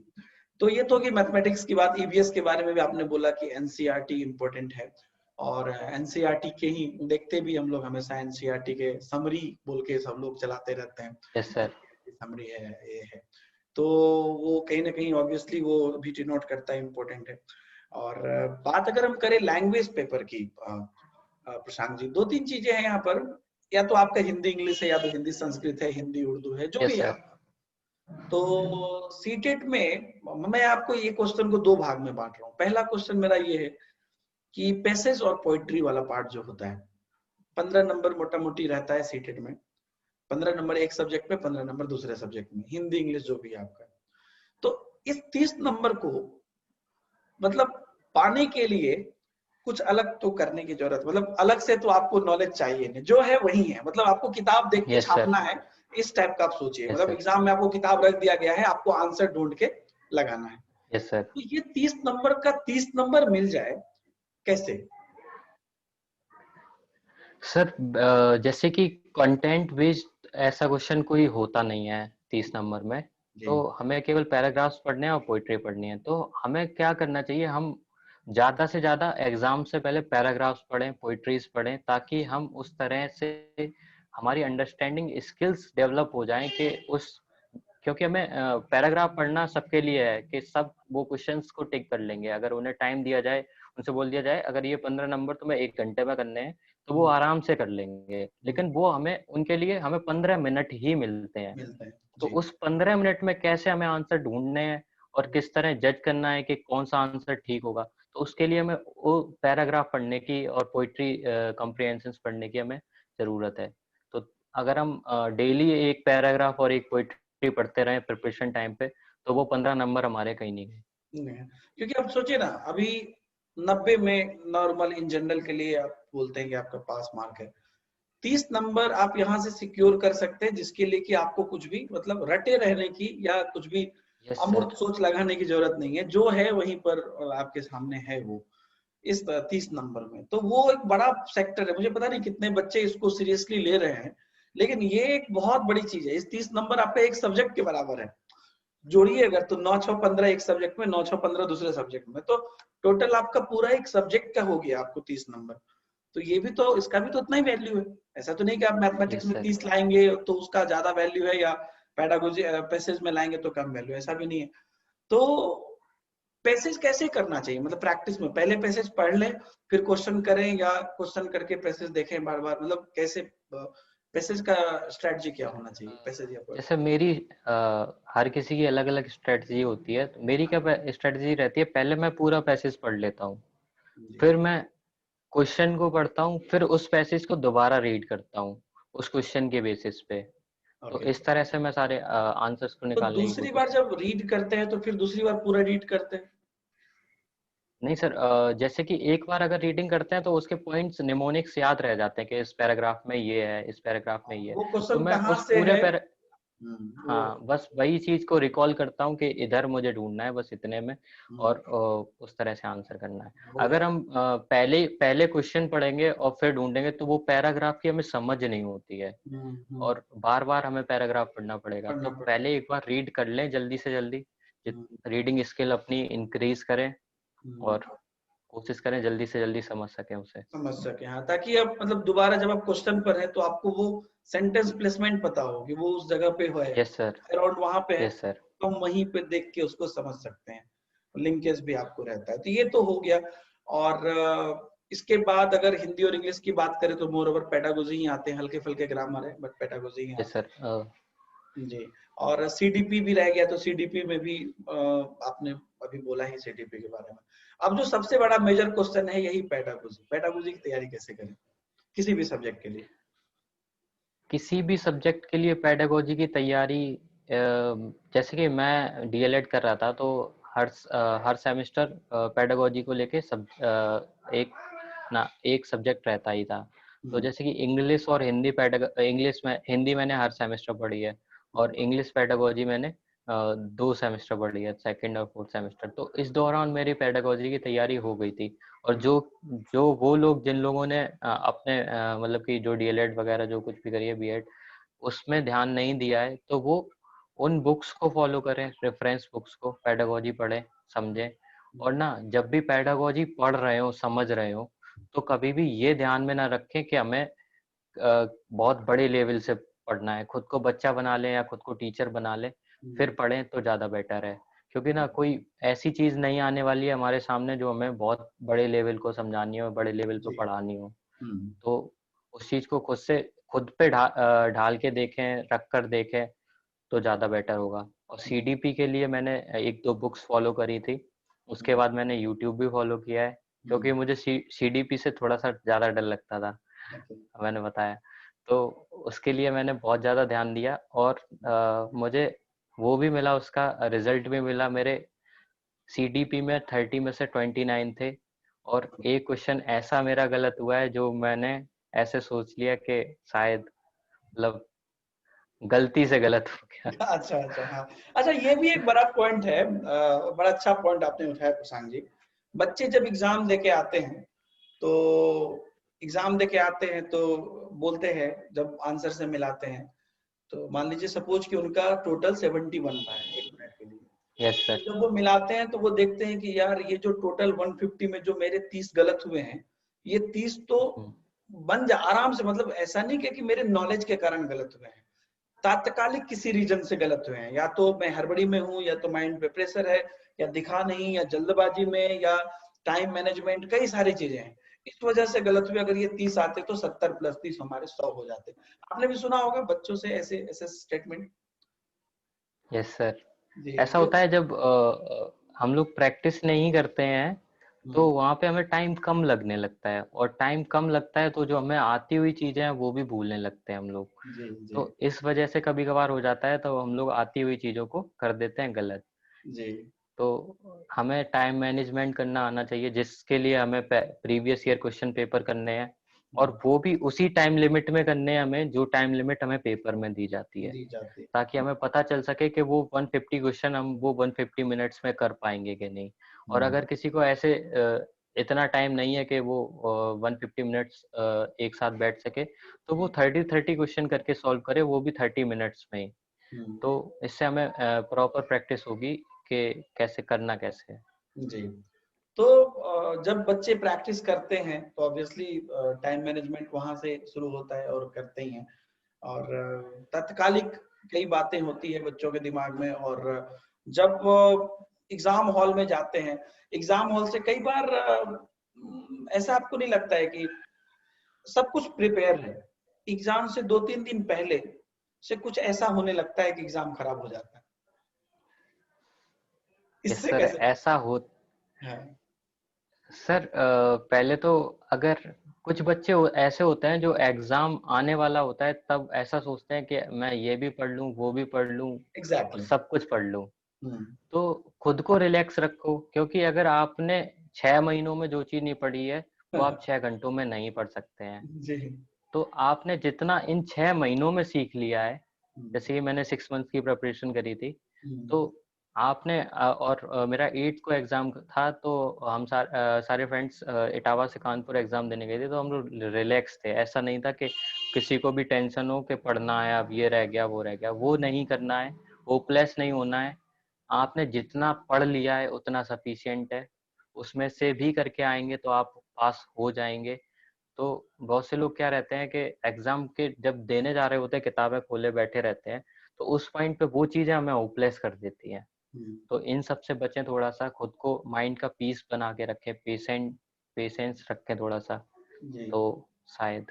Speaker 1: तो ये तो कि मैथमेटिक्स की बात, ईवीएस के बारे में भी आपने बोला कि एनसीईआरटी इंपॉर्टेंट है, और एनसीईआरटी के ही देखते भी हम लोग हमेशा, एनसीईआरटी के समरी बोल के सब लोग चलाते रहते हैं,
Speaker 2: यस सर।
Speaker 1: समरी है ये है, तो वो कहीं ना कहीं ऑब्वियसली वो भी डिनोट करता है, इम्पोर्टेंट है। और बात अगर हम करें लैंग्वेज पेपर की, प्रशांत जी, दो तीन चीजें हैं यहाँ पर, या तो आपका हिंदी इंग्लिश है, या तो हिंदी संस्कृत है, हिंदी उर्दू है, जो भी
Speaker 2: यस
Speaker 1: है
Speaker 2: सर।
Speaker 1: आपका। तो सीटेट में मैं आपको ये क्वेश्चन को दो भाग में बांट रहा हूँ। पहला क्वेश्चन मेरा ये है कि पैसेज और पोइट्री वाला पार्ट जो होता है, 15 नंबर मोटा मोटी रहता है सीटेट में। 15 नंबर एक सब्जेक्ट में, 15 नंबर दूसरे सब्जेक्ट में, हिंदी इंग्लिश जो भी है आपका। तो इस 30 नंबर को मतलब पाने के लिए कुछ अलग तो करने की जरूरत, मतलब अलग से तो आपको नॉलेज चाहिए नहीं, जो है वही है, मतलब आपको किताब देख के
Speaker 2: यस सर।
Speaker 1: छापना है, इस टाइप का आप सोचिए।
Speaker 2: यस
Speaker 1: मतलब
Speaker 2: सर।
Speaker 1: एग्जाम में आपको किताब रख दिया गया है, आपको आंसर ढूंढ के लगाना है।
Speaker 2: Yes sir.
Speaker 1: तो ये 30 नंबर का 30 नंबर मिल जाए कैसे?
Speaker 2: सर जैसे कि कंटेंट बेस्ड ऐसा क्वेश्चन कोई होता नहीं है 30 नंबर में।
Speaker 1: जी।
Speaker 2: तो हमें केवल पैराग्राफ्स पढ़ने हैं और पोइट्री पढ़नी है, तो हमें क्या करना चाहिए, हम ज्यादा से ज्यादा एग्जाम से पहले पैराग्राफ्स पढ़ें, पोइट्रीज पढ़ें, ताकि हम उस तरह से हमारी अंडरस्टैंडिंग स्किल्स डेवलप हो जाएं कि उस, क्योंकि हमें पैराग्राफ पढ़ना सबके लिए है कि सब वो क्वेश्चंस को टिक कर लेंगे, अगर उन्हें टाइम दिया जाए, उनसे बोल दिया जाए अगर ये 15 नंबर तुम्हें 1 घंटे में करने हैं, तो वो
Speaker 1: हम्म,
Speaker 2: आराम से कर लेंगे।
Speaker 1: हम्म,
Speaker 2: लेकिन वो हमें, उनके लिए हमें 15 मिनट ही मिलते हैं।
Speaker 1: मिलता है
Speaker 2: तो
Speaker 1: जी।
Speaker 2: उस 15 मिनट में कैसे हमें आंसर ढूंढने हैं और किस तरह जज करना है कि कौन सा आंसर ठीक होगा, तो उसके लिए हमें वो पैराग्राफ पढ़ने की और पोइट्री कॉम्प्रिहेंशन पढ़ने की हमें जरूरत है। तो अगर हम डेली एक पैराग्राफ और एक पोइट्री पढ़ते रहे प्रिपरेशन टाइम पे, तो वो 15 नंबर हमारे कहीं नहीं गए।
Speaker 1: क्योंकि अब सोचिए ना, अभी 90 में नॉर्मल इन जनरल के लिए आप बोलते हैं कि आपका पास मार्क है, 30 नंबर आप यहाँ से सिक्योर कर सकते हैं, जिसके लिए कि आपको कुछ भी मतलब रटे रहने की या कुछ भी
Speaker 2: यस सर।
Speaker 1: अमूर्त सोच लगाने की जरूरत नहीं है, जो है वहीं पर आपके सामने है वो, इस 30 नंबर में। तो वो एक बड़ा सेक्टर है, मुझे पता नहीं कितने बच्चे इसको सीरियसली ले रहे हैं, लेकिन ये एक बहुत बड़ी चीज है। इस 30 नंबर आपका एक सब्जेक्ट के बराबर है, जोड़िए अगर तो 9 6 15 एक सब्जेक्ट में, 9 6 15 दूसरे सब्जेक्ट में, तो टोटल आपका पूरा एक सब्जेक्ट का हो गया आपको 30 नंबर। तो ये भी तो, इसका भी तो उतना ही वैल्यू है। ऐसा तो नहीं कि आप मैथमेटिक्स
Speaker 2: यस
Speaker 1: में
Speaker 2: सर।
Speaker 1: 30 लाएंगे तो उसका ज्यादा वैल्यू है, या पैडागोजी पैसेज में लाएंगे तो कम वैल्यू, ऐसा भी नहीं है। तो पैसेज कैसे करना चाहिए, मतलब प्रैक्टिस में पहले पैसेज पढ़ लें, फिर क्वेश्चन करें, या क्वेश्चन करके पैसेज देखें बार बार, मतलब कैसे पैसेज का स्ट्रेटजी क्या होना चाहिए, पैसेज या
Speaker 2: जैसे मेरी हर किसी की अलग अलग स्ट्रेटजी होती है, तो मेरी क्या स्ट्रेटजी रहती है, पहले मैं पूरा पैसेज पढ़ लेता हूँ,
Speaker 1: जी।
Speaker 2: फिर मैं क्वेश्चन को पढ़ता हूँ, फिर उस पैसेज को दोबारा रीड करता हूँ उस क्वेश्चन के बेसिस पे। तो
Speaker 1: ओके।
Speaker 2: इस तरह से मैं सारे आंसर्स को
Speaker 1: तो
Speaker 2: निकालने की
Speaker 1: दूसरी
Speaker 2: कोशिश
Speaker 1: बार
Speaker 2: करता
Speaker 1: जब रीड करते हैं तो फिर दूसरी बार पूरा रीड करते हैं?
Speaker 2: हूँ। नहीं सर, जैसे कि एक बार अगर रीडिंग करते हैं तो उसके पॉइंट्स निमोनिक्स याद रह जाते हैं कि इस पैराग्राफ में ये है, इस पैराग्राफ में ये है।
Speaker 1: वो
Speaker 2: तो
Speaker 1: क्वेश्चन
Speaker 2: मैं
Speaker 1: कहाँ
Speaker 2: उस
Speaker 1: से
Speaker 2: पूरे
Speaker 1: है?
Speaker 2: पैरा
Speaker 1: वो
Speaker 2: हाँ, बस वही चीज को रिकॉल करता हूँ कि इधर मुझे ढूंढना है, बस इतने में, और उस तरह से आंसर करना है।
Speaker 1: वो
Speaker 2: अगर
Speaker 1: याद।
Speaker 2: हम पहले पहले क्वेश्चन पढ़ेंगे और फिर ढूंढेंगे, तो वो पैराग्राफ की हमें समझ नहीं होती है, और बार बार हमें पैराग्राफ पढ़ना पड़ेगा।
Speaker 1: पढ़ना
Speaker 2: तो
Speaker 1: पड़ता
Speaker 2: पहले एक बार रीड कर लें जल्दी से जल्दी,
Speaker 1: है।
Speaker 2: रीडिंग स्किल अपनी इंक्रीज करें,
Speaker 1: हम्म,
Speaker 2: और कोशिश करें जल्दी से जल्दी समझ सकें उसे।
Speaker 1: समझ सके, हाँ, ताकि अब मतलब दोबारा जब आप क्वेश्चन पर है तो आपको वो सेंटेंस प्लेसमेंट पता हो कि वो उस जगह पे है,
Speaker 2: यस सर।
Speaker 1: अराउंड वहां पे है,
Speaker 2: यस सर।
Speaker 1: तो हम वहीं पे देख के उसको समझ सकते हैं। लिंकेज भी आपको रहता है। तो ये तो हो गया। और इसके बाद अगर हिंदी और इंग्लिश की बात करें तो मोर ओवर पेडागोजी ही आते हैं, हल्के फुल्के ग्रामर है बट पेडागोजी ही
Speaker 2: यस
Speaker 1: आते
Speaker 2: सर।
Speaker 1: हैं जी। और सीडीपी भी रह गया, तो सीडीपी में भी आपने अभी बोला ही सीडीपी के बारे में। अब जो सबसे बड़ा मेजर क्वेश्चन है यही पेडागोजी, पेडागोजी की तैयारी कैसे करें किसी भी सब्जेक्ट के लिए?
Speaker 2: किसी भी सब्जेक्ट के लिए पेडागोजी की तैयारी, जैसे कि मैं डीएलएड कर रहा था तो हर सेमेस्टर पेडागोजी को लेके एक सब्जेक्ट रहता ही था। तो जैसे कि इंग्लिश और हिंदी इंग्लिश में हिंदी मैंने हर सेमेस्टर पढ़ी है, और इंग्लिश पेडागोजी मैंने 2 सेमेस्टर पढ़ी है, सेकंड और फोर्थ सेमेस्टर। तो इस दौरान मेरी पेडागोजी की तैयारी हो गई थी। और जो जो वो लोग जिन लोगों ने अपने मतलब कि जो डीएलएड वगैरह जो कुछ भी करी है, बीएड, उसमें ध्यान नहीं दिया है, तो वो उन बुक्स को फॉलो करें, रेफरेंस बुक्स को, पेडागोजी पढ़ें, समझें। और ना, जब भी पेडागोजी पढ़ रहे हो, समझ रहे हो, तो कभी भी ये ध्यान में ना रखें कि हमें बहुत बड़े लेवल से पढ़ना है। खुद को बच्चा बना लें या खुद को टीचर बना लें, फिर पढ़ें तो ज़्यादा बेटर है। क्योंकि ना कोई ऐसी चीज़ नहीं आने वाली है हमारे सामने जो हमें बहुत बड़े लेवल को समझानी हो, बड़े लेवल पे
Speaker 1: जी।
Speaker 2: पढ़ानी हो। तो उस चीज़ को खुद पे ढाल के देखें, रख कर देखें, तो ज़्यादा बेटर होगा। और सीडीपी के लिए मैंने 1-2 बुक्स फॉलो करी थी। उसके बाद मैंने यूट्यूब भी फॉलो किया है, क्योंकि मुझे सीडीपी से थोड़ा-सा ज़्यादा डर लगता था, मैंने बताया। तो उसके लिए मैंने बहुत ज़्यादा ध्यान दिया, और मुझे वो भी मिला, उसका रिजल्ट भी मिला। मेरे सीडीपी में 30 में से 29 थे, और एक क्वेश्चन ऐसा मेरा गलत हुआ है जो मैंने ऐसे सोच लिया कि शायद मतलब गलती से गलत हो गया।
Speaker 1: अच्छा अच्छा, हाँ। अच्छा, ये भी एक बड़ा पॉइंट है, बड़ा अच्छा पॉइंट आपने उठाया प्रशांत जी। बच्चे जब एग्जाम देके आते हैं तो बोलते हैं, जब आंसर से मिलाते हैं तो मान लीजिए सपोज कि उनका टोटल 71 था 1 मिनट के लिए।
Speaker 2: Yes sir.
Speaker 1: जब वो मिलाते हैं तो वो देखते हैं कि यार ये जो टोटल 150 में जो मेरे 30 गलत हुए हैं, ये 30 तो आराम से, मतलब ऐसा नहीं कि मेरे नॉलेज के कारण गलत हुए हैं, तात्कालिक किसी रीजन से गलत हुए हैं। या तो मैं हड़बड़ी में हूँ, या तो माइंड पे प्रेशर है, या दिखा नहीं, या जल्दबाजी में, या टाइम मैनेजमेंट, कई सारी चीजें हैं, इस वजह से गलत हुए। अगर ये 30 आते तो 70 + 30 हमारे 100 हो जाते। आपने भी सुना होगा बच्चों से ऐसे ऐसे स्टेटमेंट।
Speaker 2: Yes sir.
Speaker 1: जी
Speaker 2: ऐसा
Speaker 1: तो
Speaker 2: होता है जब हम लोग प्रैक्टिस नहीं करते हैं, तो वहाँ पे हमें टाइम कम लगने लगता है, और टाइम कम लगता है तो जो हमें आती हुई चीजें हैं वो भी भूलने लगते हैं हम लोग।
Speaker 1: जी जी
Speaker 2: तो इस वजह से कभी कभार हो जाता है, तो हम लोग आती हुई चीजों को कर देते हैं गलत।
Speaker 1: जी
Speaker 2: तो हमें टाइम मैनेजमेंट करना आना चाहिए, जिसके लिए हमें प्रीवियस ईयर क्वेश्चन पेपर करने हैं, और वो भी उसी टाइम लिमिट में करने हैं हमें, जो टाइम लिमिट हमें पेपर में दी जाती है,
Speaker 1: दी जाती।
Speaker 2: ताकि हमें पता चल सके कि वो 150 क्वेश्चन हम वो 150 मिनट्स में कर पाएंगे कि नहीं। और अगर किसी को ऐसे इतना टाइम नहीं है कि वो 150 मिनट्स एक साथ बैठ सके, तो वो 30 क्वेश्चन करके सॉल्व करे, वो भी 30 मिनट्स में ही। तो इससे हमें प्रॉपर प्रैक्टिस होगी कि कैसे करना कैसे है।
Speaker 1: जी। तो जब बच्चे प्रैक्टिस करते हैं तो ऑब्वियसली टाइम मैनेजमेंट वहां से शुरू होता है और करते ही हैं। और तात्कालिक कई बातें होती है बच्चों के दिमाग में। और जब एग्जाम हॉल में जाते हैं, एग्जाम हॉल से कई बार ऐसा आपको नहीं लगता है कि सब कुछ प्रिपेयर है, एग्जाम से 2-3 दिन पहले से कुछ ऐसा होने लगता है कि एग्जाम खराब हो जाता है,
Speaker 2: यस
Speaker 1: इससे
Speaker 2: सर।
Speaker 1: कैसे?
Speaker 2: ऐसा हो
Speaker 1: हाँ।
Speaker 2: सर, पहले तो अगर कुछ बच्चे ऐसे होते हैं जो एग्जाम आने वाला होता है तब ऐसा सोचते हैं कि मैं ये भी पढ़ लूं, वो भी पढ़ लूं, और
Speaker 1: एग्जैक्टली।
Speaker 2: सब कुछ पढ़ लूं।
Speaker 1: हम्म।
Speaker 2: तो खुद को रिलैक्स रखो, क्योंकि अगर आपने 6 महीनों में जो चीज नहीं पढ़ी है, वो आप 6 घंटों में नहीं पढ़ सकते हैं।
Speaker 1: जी।
Speaker 2: तो आपने जितना इन 6 महीनों में सीख लिया है,
Speaker 1: हम्म।
Speaker 2: जैसे कि मैंने 6 मंथ की प्रिपरेशन करी थी, तो
Speaker 1: हम्म।
Speaker 2: आपने मेरा 8 को एग्जाम था, तो हम सारे फ्रेंड्स इटावा से कानपुर एग्जाम देने गए थे, तो हम लोग रिलैक्स थे। ऐसा नहीं था कि किसी को भी टेंशन हो कि पढ़ना है, अब ये रह गया वो रह गया, वो नहीं करना है, होपलेस नहीं होना है। आपने जितना पढ़ लिया है उतना सफिशिएंट है, उसमें से भी करके आएंगे तो आप पास हो जाएंगे। तो बहुत से लोग क्या रहते हैं कि एग्जाम के जब देने जा रहे होते हैं, किताबें खोले बैठे रहते हैं, तो उस पॉइंट पे वो चीजें हमें होपलेस कर देती हैं। तो इन सब से बचें, थोड़ा सा खुद को माइंड का पीस बना के रखें, पेशेंस रखें थोड़ा सा,
Speaker 1: जी।
Speaker 2: तो शायद।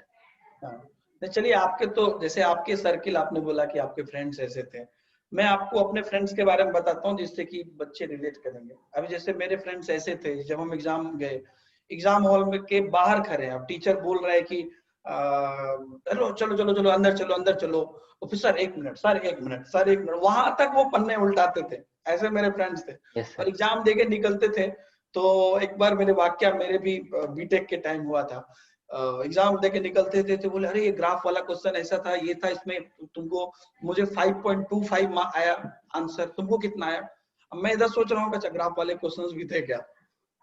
Speaker 1: हाँ, तो चलिए आपके तो जैसे आपके सर्किल आपने बोला कि आपके फ्रेंड्स ऐसे थे, मैं आपको अपने फ्रेंड्स के बारे में बताता हूँ जिससे कि बच्चे रिलेट करेंगे। अभी जैसे मेरे फ्रेंड्स ऐसे थे, जब हम एग्जाम गए, एग्जाम हॉल में के बाहर खड़े हैं, अब टीचर बोल रहा है कि चलो चलो चलो चलो अंदर चलो अंदर चलो, officer 1 minute sir 1 minute sir 1 minute, वहां तक वो पन्ने उल्टाते थे। ऐसे मेरे फ्रेंड्स थे
Speaker 2: यस
Speaker 1: और
Speaker 2: सर।
Speaker 1: एग्जाम देके निकलते थे। तो एक बार मेरे वाक्य मेरे भी बीटेक के टाइम हुआ था, एग्जाम देके निकलते थे तो बोले अरे ये ग्राफ वाला क्वेश्चन ऐसा था, ये था, इसमें तुमको, मुझे 5.25 आया आंसर, तुमको कितना आया? अब मैं इधर सोच रहा हूँ अच्छा ग्राफ वाले क्वेश्चंस भी थे क्या?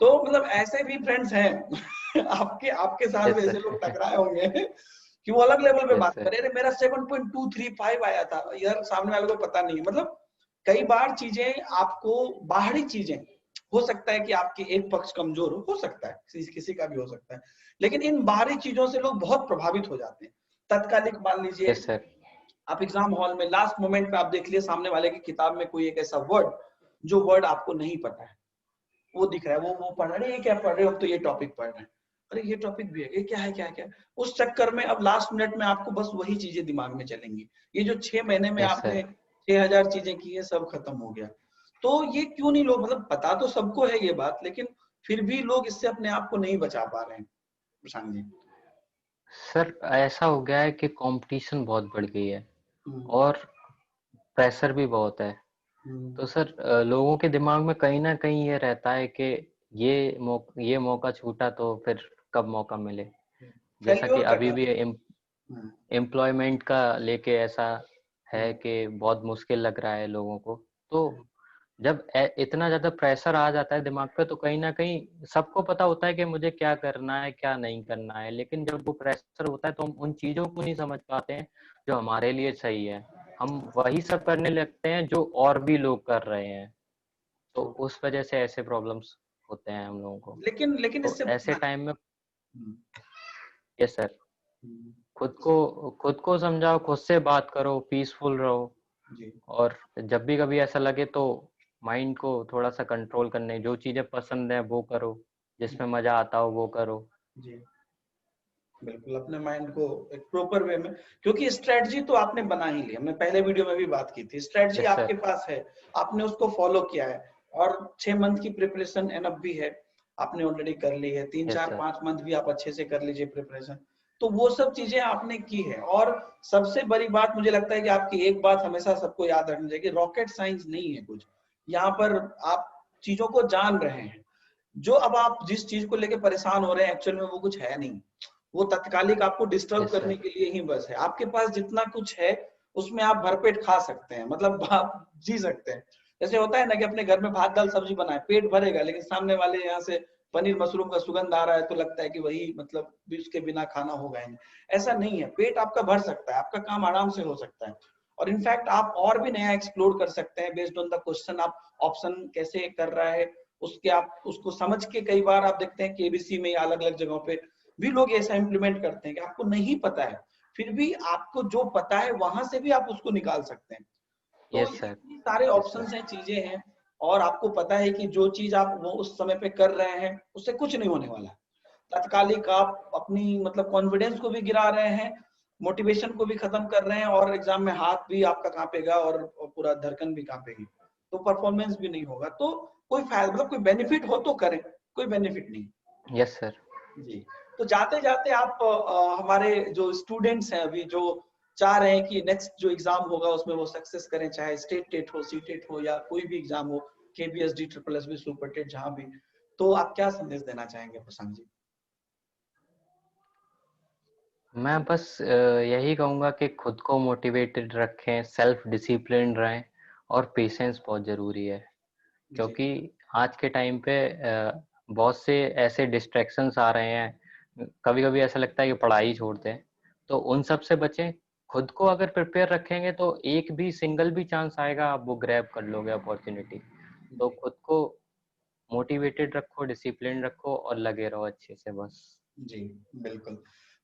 Speaker 1: तो मतलब ऐसे भी फ्रेंड्स हैं आपके आपके साथ भी
Speaker 2: यस
Speaker 1: ऐसे लोग
Speaker 2: सर।
Speaker 1: टकराए होंगे कि वो अलग लेवल पे
Speaker 2: यस
Speaker 1: बात
Speaker 2: सर।
Speaker 1: करे, अरे मेरा 7.235 आया था यार, सामने वाले को पता नहीं है। मतलब कई बार चीजें आपको, बाहरी चीजें, हो सकता है कि आपके एक पक्ष कमजोर हो सकता है, किसी का भी हो सकता है, लेकिन इन बाहरी चीजों से लोग बहुत प्रभावित हो जाते हैं। तत्कालिक मान लीजिए
Speaker 2: यस सर।
Speaker 1: आप एग्जाम हॉल में लास्ट मोमेंट पे आप देख लिए सामने वाले की किताब में कोई एक ऐसा वर्ड, जो वर्ड आपको नहीं पता है, वो दिख रहा है, वो पढ़ रहे हैं, ये क्या पढ़ रहे हो, अब तो ये टॉपिक पढ़ रहे हैं, अरे ये टॉपिक भी है, ये क्या है, क्या है, क्या है? उस चक्कर में अब लास्ट मिनट में आपको बस वही चीजें दिमाग में चलेंगी। ये जो 6 महीने में
Speaker 2: यस
Speaker 1: आपने
Speaker 2: सर।
Speaker 1: 6,000 चीजें की है, सब खत्म हो गया। तो ये क्यों नहीं, लोग मतलब पता तो सबको है ये बात, लेकिन फिर भी लोग इससे अपने आप को नहीं बचा पा रहे हैं प्रशांत जी।
Speaker 2: सर ऐसा हो गया है कि कंपटीशन बहुत बढ़ गई है
Speaker 1: हम्म,
Speaker 2: और प्रेशर भी बहुत है।
Speaker 1: हम्म,
Speaker 2: तो सर लोगों के दिमाग में कहीं ना कहीं ये रहता है कि ये मौका छूटा तो फिर कब मौका मिले। जैसा कि
Speaker 1: फेल्योर का
Speaker 2: अभी
Speaker 1: डर।
Speaker 2: भी
Speaker 1: हम्म,
Speaker 2: एम्प्लॉयमेंट का लेके ऐसा है
Speaker 1: हम्म,
Speaker 2: कि बहुत मुश्किल लग रहा है लोगों को। तो
Speaker 1: हम्म,
Speaker 2: जब इतना ज्यादा प्रेशर आ जाता है दिमाग पे, तो कहीं ना कहीं सबको पता होता है कि मुझे क्या करना है क्या नहीं करना है, लेकिन जब वो प्रेशर होता है तो हम उन चीजों को नहीं समझ पाते हैं जो हमारे लिए सही है। हम वही सब करने लगते हैं जो और भी लोग कर रहे हैं, तो
Speaker 1: तो
Speaker 2: उस वजह से ऐसे प्रॉब्लम्स होते हैं हम लोगों को।
Speaker 1: लेकिन
Speaker 2: तो
Speaker 1: इससे
Speaker 2: ऐसे टाइम में
Speaker 1: हम्म,
Speaker 2: यस सर,
Speaker 1: हम्म,
Speaker 2: खुद को समझाओ, खुद से बात करो, पीसफुल रहो।
Speaker 1: जी,
Speaker 2: और जब भी कभी ऐसा लगे तो माइंड को थोड़ा सा कंट्रोल करने, जो चीजें पसंद है वो करो, जिसमें मजा आता हो वो करो।
Speaker 1: जी, बिल्कुल अपने माइंड को एक प्रॉपर वे में, क्योंकि स्ट्रेटजी तो आपने बना ही ली, हमने पहले वीडियो में भी बात की थी, स्ट्रेटजी
Speaker 2: यस
Speaker 1: आपके
Speaker 2: सर।
Speaker 1: पास है, आपने उसको फॉलो किया है, और 6 मंथ की प्रिपरेशन एनफ भी है, आपने ऑलरेडी कर ली है, तीन
Speaker 2: यस
Speaker 1: चार
Speaker 2: सर।
Speaker 1: 5 मंथ भी आप अच्छे से कर लीजिए प्रिपरेशन। तो वो सब चीजें आपने की है। और सबसे बड़ी बात मुझे लगता है कि आपकी एक बात हमेशा सबको याद रखनी चाहिए कि रॉकेट साइंस नहीं है कुछ, यहाँ पर आप चीजों को जान रहे हैं। जो अब आप जिस चीज को लेके परेशान हो रहे हैं, एक्चुअल में वो कुछ है नहीं, वो तत्कालिक आपको डिस्टर्ब
Speaker 2: यस
Speaker 1: करने
Speaker 2: सर।
Speaker 1: के लिए ही बस है। आपके पास जितना कुछ है उसमें आप भरपेट खा सकते हैं, मतलब आप जी सकते हैं। जैसे होता है ना कि अपने घर में भात दाल सब्जी बनाए, पेट भरेगा, लेकिन सामने वाले यहाँ से पनीर मशरूम का सुगंध आ रहा है तो लगता है कि वही, मतलब भी उसके बिना खाना होगा ही नहीं। ऐसा नहीं है, पेट आपका भर सकता है, आपका काम आराम से हो सकता है। और इनफैक्ट आप और भी नया एक्सप्लोर कर सकते हैं बेस्ड ऑन द क्वेश्चन, आप ऑप्शन कैसे कर रहा है उसके, आप उसको समझ के, कई बार आप देखते हैं केबीसी में या अलग अलग जगहों पे भी लोग ऐसा इंप्लीमेंट करते हैं कि आपको नहीं पता है, फिर भी आपको जो पता है वहां से भी आप उसको निकाल सकते हैं। तो
Speaker 2: यस सर।
Speaker 1: इतनी सारे
Speaker 2: यस सर।
Speaker 1: ऑप्शंस हैं, चीजें हैं, और आपको पता है कि जो चीज आप वो उस समय पे कर रहे हैं उससे कुछ नहीं होने वाला। तत्कालिक आप अपनी मतलब कॉन्फिडेंस को भी गिरा रहे हैं, मोटिवेशन को भी खत्म कर रहे हैं, और एग्जाम में हाथ भी आपका कांपेगा और पूरा धड़कन भी कांपेगी, तो परफॉर्मेंस भी नहीं होगा। तो कोई फायदा, मतलब कोई बेनिफिट हो तो करें, कोई बेनिफिट नहीं।
Speaker 2: Yes sir.
Speaker 1: जी। तो जाते जाते आप हमारे जो स्टूडेंट्स हैं अभी, जो चाह रहे हैं कि नेक्स्ट जो एग्जाम होगा उसमें वो सक्सेस करें, चाहे स्टेट टेट हो, सी टेट हो, या कोई भी एग्जाम हो, KBS D triple S B super TET, जहां भी, तो आप क्या संदेश देना चाहेंगे प्रशांत जी?
Speaker 2: मैं बस यही कहूँगा कि खुद को मोटिवेटेड रखें, सेल्फ डिसिप्लिन रहें, और पेशेंस बहुत ज़रूरी है।
Speaker 1: जी,
Speaker 2: क्योंकि आज के टाइम पे बहुत से ऐसे डिस्ट्रैक्शंस आ रहे हैं, कभी-कभी ऐसा लगता है कि पढ़ाई छोड़ दें, तो उन सब से बचें। खुद को अगर प्रिपेयर रखेंगे तो एक भी सिंगल भी चांस आएगा, आप वो ग्रैब कर लोगे अपॉर्चुनिटी। तो
Speaker 1: जी,
Speaker 2: खुद को मोटिवेटेड रखो, डिसिप्लिन रखो और लगे रहो अच्छे से बस।
Speaker 1: जी, बिल्कुल।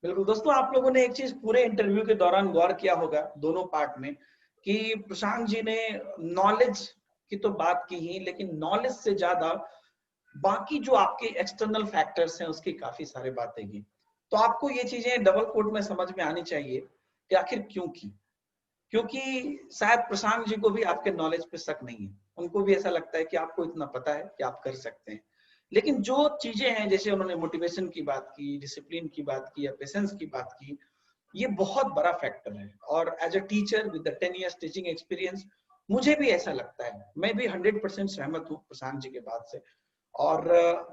Speaker 1: बिल्कुल दोस्तों, आप लोगों ने एक चीज पूरे इंटरव्यू के दौरान गौर किया होगा दोनों पार्ट में, कि प्रशांत जी ने नॉलेज की तो बात की ही, लेकिन नॉलेज से ज्यादा बाकी जो आपके एक्सटर्नल फैक्टर्स हैं उसकी काफी सारी बातें की। तो आपको ये चीजें डबल कोट में समझ में आनी चाहिए कि आखिर क्यों की। क्योंकि शायद प्रशांत जी को भी आपके नॉलेज पे शक नहीं है, उनको भी ऐसा लगता है कि आपको इतना पता है कि आप कर सकते हैं। लेकिन जो चीजें हैं, जैसे उन्होंने मोटिवेशन की बात की, डिसिप्लिन की बात की या पेशेंस की बात की, ये बहुत बड़ा फैक्टर है। और as a teacher with 10 years teaching experience मुझे भी ऐसा लगता है, मैं भी 100% सहमत हूँ प्रशांत जी के बात से। और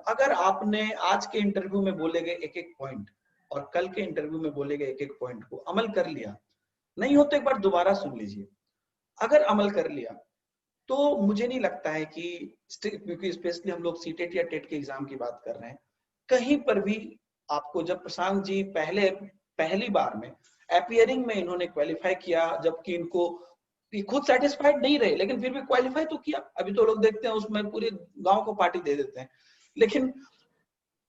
Speaker 1: अगर आपने आज के इंटरव्यू में बोले गए एक एक पॉइंट और कल के इंटरव्यू में बोले गए एक एक पॉइंट को अमल कर लिया, नहीं हो तो एक बार दोबारा सुन लीजिए, अगर अमल कर लिया तो मुझे नहीं लगता है कि, क्योंकि स्पेशली हम लोग सीटेट या टेट के एग्जाम की बात कर रहे हैं, कहीं पर भी आपको, जब प्रशांत जी पहली बार में अपियरिंग में इन्होंने क्वालिफाई किया, जबकि इनको खुद सेटिस्फाइड नहीं रहे लेकिन फिर भी क्वालिफाई तो किया। अभी तो लोग देखते हैं उसमें पूरे गांव को पार्टी दे देते हैं, लेकिन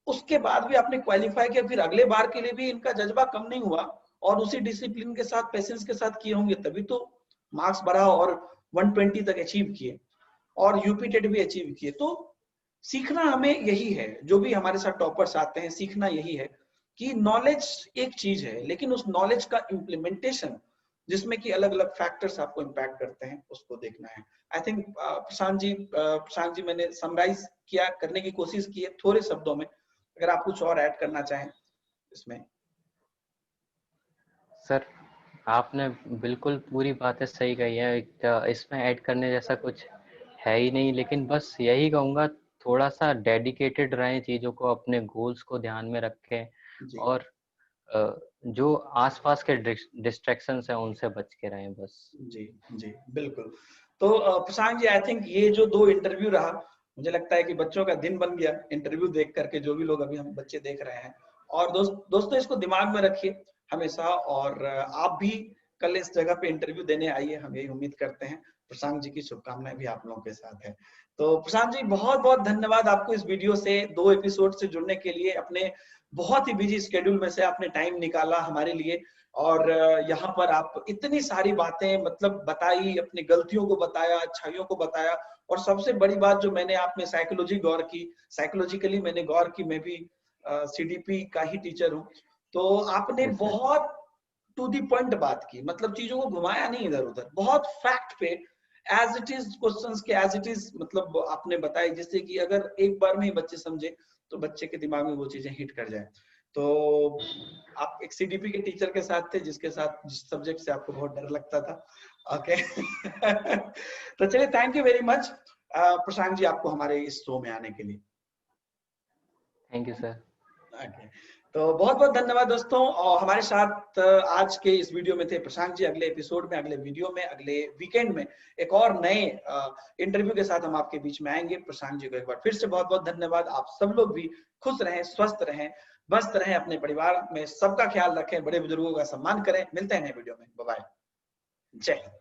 Speaker 1: उसके बाद भी आपने क्वालिफाई किया, फिर अगले बार के लिए भी इनका जज्बा कम नहीं हुआ और उसी डिसिप्लिन के साथ, पेशेंस के साथ किए होंगे, तभी तो मार्क्स बढ़ा और 120 तक अचीव किए और यूपी टेट भी अचीव किए। तो सीखना हमें यही है, जो भी हमारे साथ टॉपर्स आते हैं, सीखना यही है कि नॉलेज एक चीज है, लेकिन उस नॉलेज का इम्प्लीमेंटेशन जिसमें कि अलग अलग फैक्टर्स आपको इम्पैक्ट करते हैं, उसको देखना है। आई थिंक प्रशांत जी मैंने समराइज किया, करने की कोशिश की है थोड़े शब्दों में, अगर आप कुछ और ऐड करना चाहें इसमें।
Speaker 2: सर आपने बिल्कुल पूरी बातें सही कही है, इसमें ऐड करने जैसा कुछ है ही नहीं, लेकिन बस यही कहूँगा थोड़ा सा डेडिकेटेड रहें चीज़ों को, अपने गोल्स को ध्यान में रखें
Speaker 1: जी
Speaker 2: और जो आसपास के डिस्ट्रैक्शंस हैं उनसे बच के रहें बस।
Speaker 1: जी जी बिल्कुल। तो प्रशांत जी, आई थिंक ये जो 2 इंटरव्यू रहा, मुझे लगता है कि बच्चों का दिन बन गया इंटरव्यू देख करके, जो भी लोग अभी हम बच्चे देख रहे हैं। और दोस्तों इसको दिमाग में रखिए हमेशा, और आप भी कल इस जगह पे इंटरव्यू देने आइए, हम यही उम्मीद करते हैं। प्रशांत जी की शुभकामनाएं भी आप लोगों के साथ है। तो प्रशांत जी, बहुत बहुत धन्यवाद आपको इस वीडियो से 2 एपिसोड से जुड़ने के लिए। अपने बहुत ही बिजी स्केड्यूल में से आपने टाइम निकाला हमारे लिए, और यहाँ पर आप इतनी सारी बातें मतलब बताई, अपनी गलतियों को बताया, अच्छाइयों को बताया, और सबसे बड़ी बात जो मैंने आप में साइकोलॉजी गौर की, साइकोलॉजिकली मैंने गौर की, मैं भी सीडीपी का ही टीचर हूँ। तो आपने
Speaker 2: यस सर।
Speaker 1: बहुत टू दी पॉइंट बात की, मतलब चीजों को घुमाया नहीं इधर उधर, बहुत फैक्ट पे एज इट इज क्वेश्चंस के एज इट इज मतलब आपने बताई, जिससे कि अगर एक बार में ही बच्चे समझे तो बच्चे के दिमाग में वो चीजें हिट कर जाए। तो आप एक सीडीपी के टीचर के साथ थे जिस सब्जेक्ट से आपको बहुत डर लगता था। ओके तो चलिए, thank you very much Prashant ji, आपको हमारे इस शो में आने के लिए।
Speaker 2: Thank you sir.
Speaker 1: ओके, तो बहुत बहुत धन्यवाद दोस्तों। और हमारे साथ आज के इस वीडियो में थे प्रशांत जी। अगले एपिसोड में, अगले वीडियो में, अगले वीकेंड में एक और नए इंटरव्यू के साथ हम आपके बीच में आएंगे। प्रशांत जी को एक बार फिर से बहुत बहुत धन्यवाद। आप सब लोग भी खुश रहें, स्वस्थ रहें, मस्त रहें, अपने परिवार में सबका ख्याल रखें, बड़े बुजुर्गों का सम्मान करें। मिलते हैं नए वीडियो में। Bye bye. जय हिंद।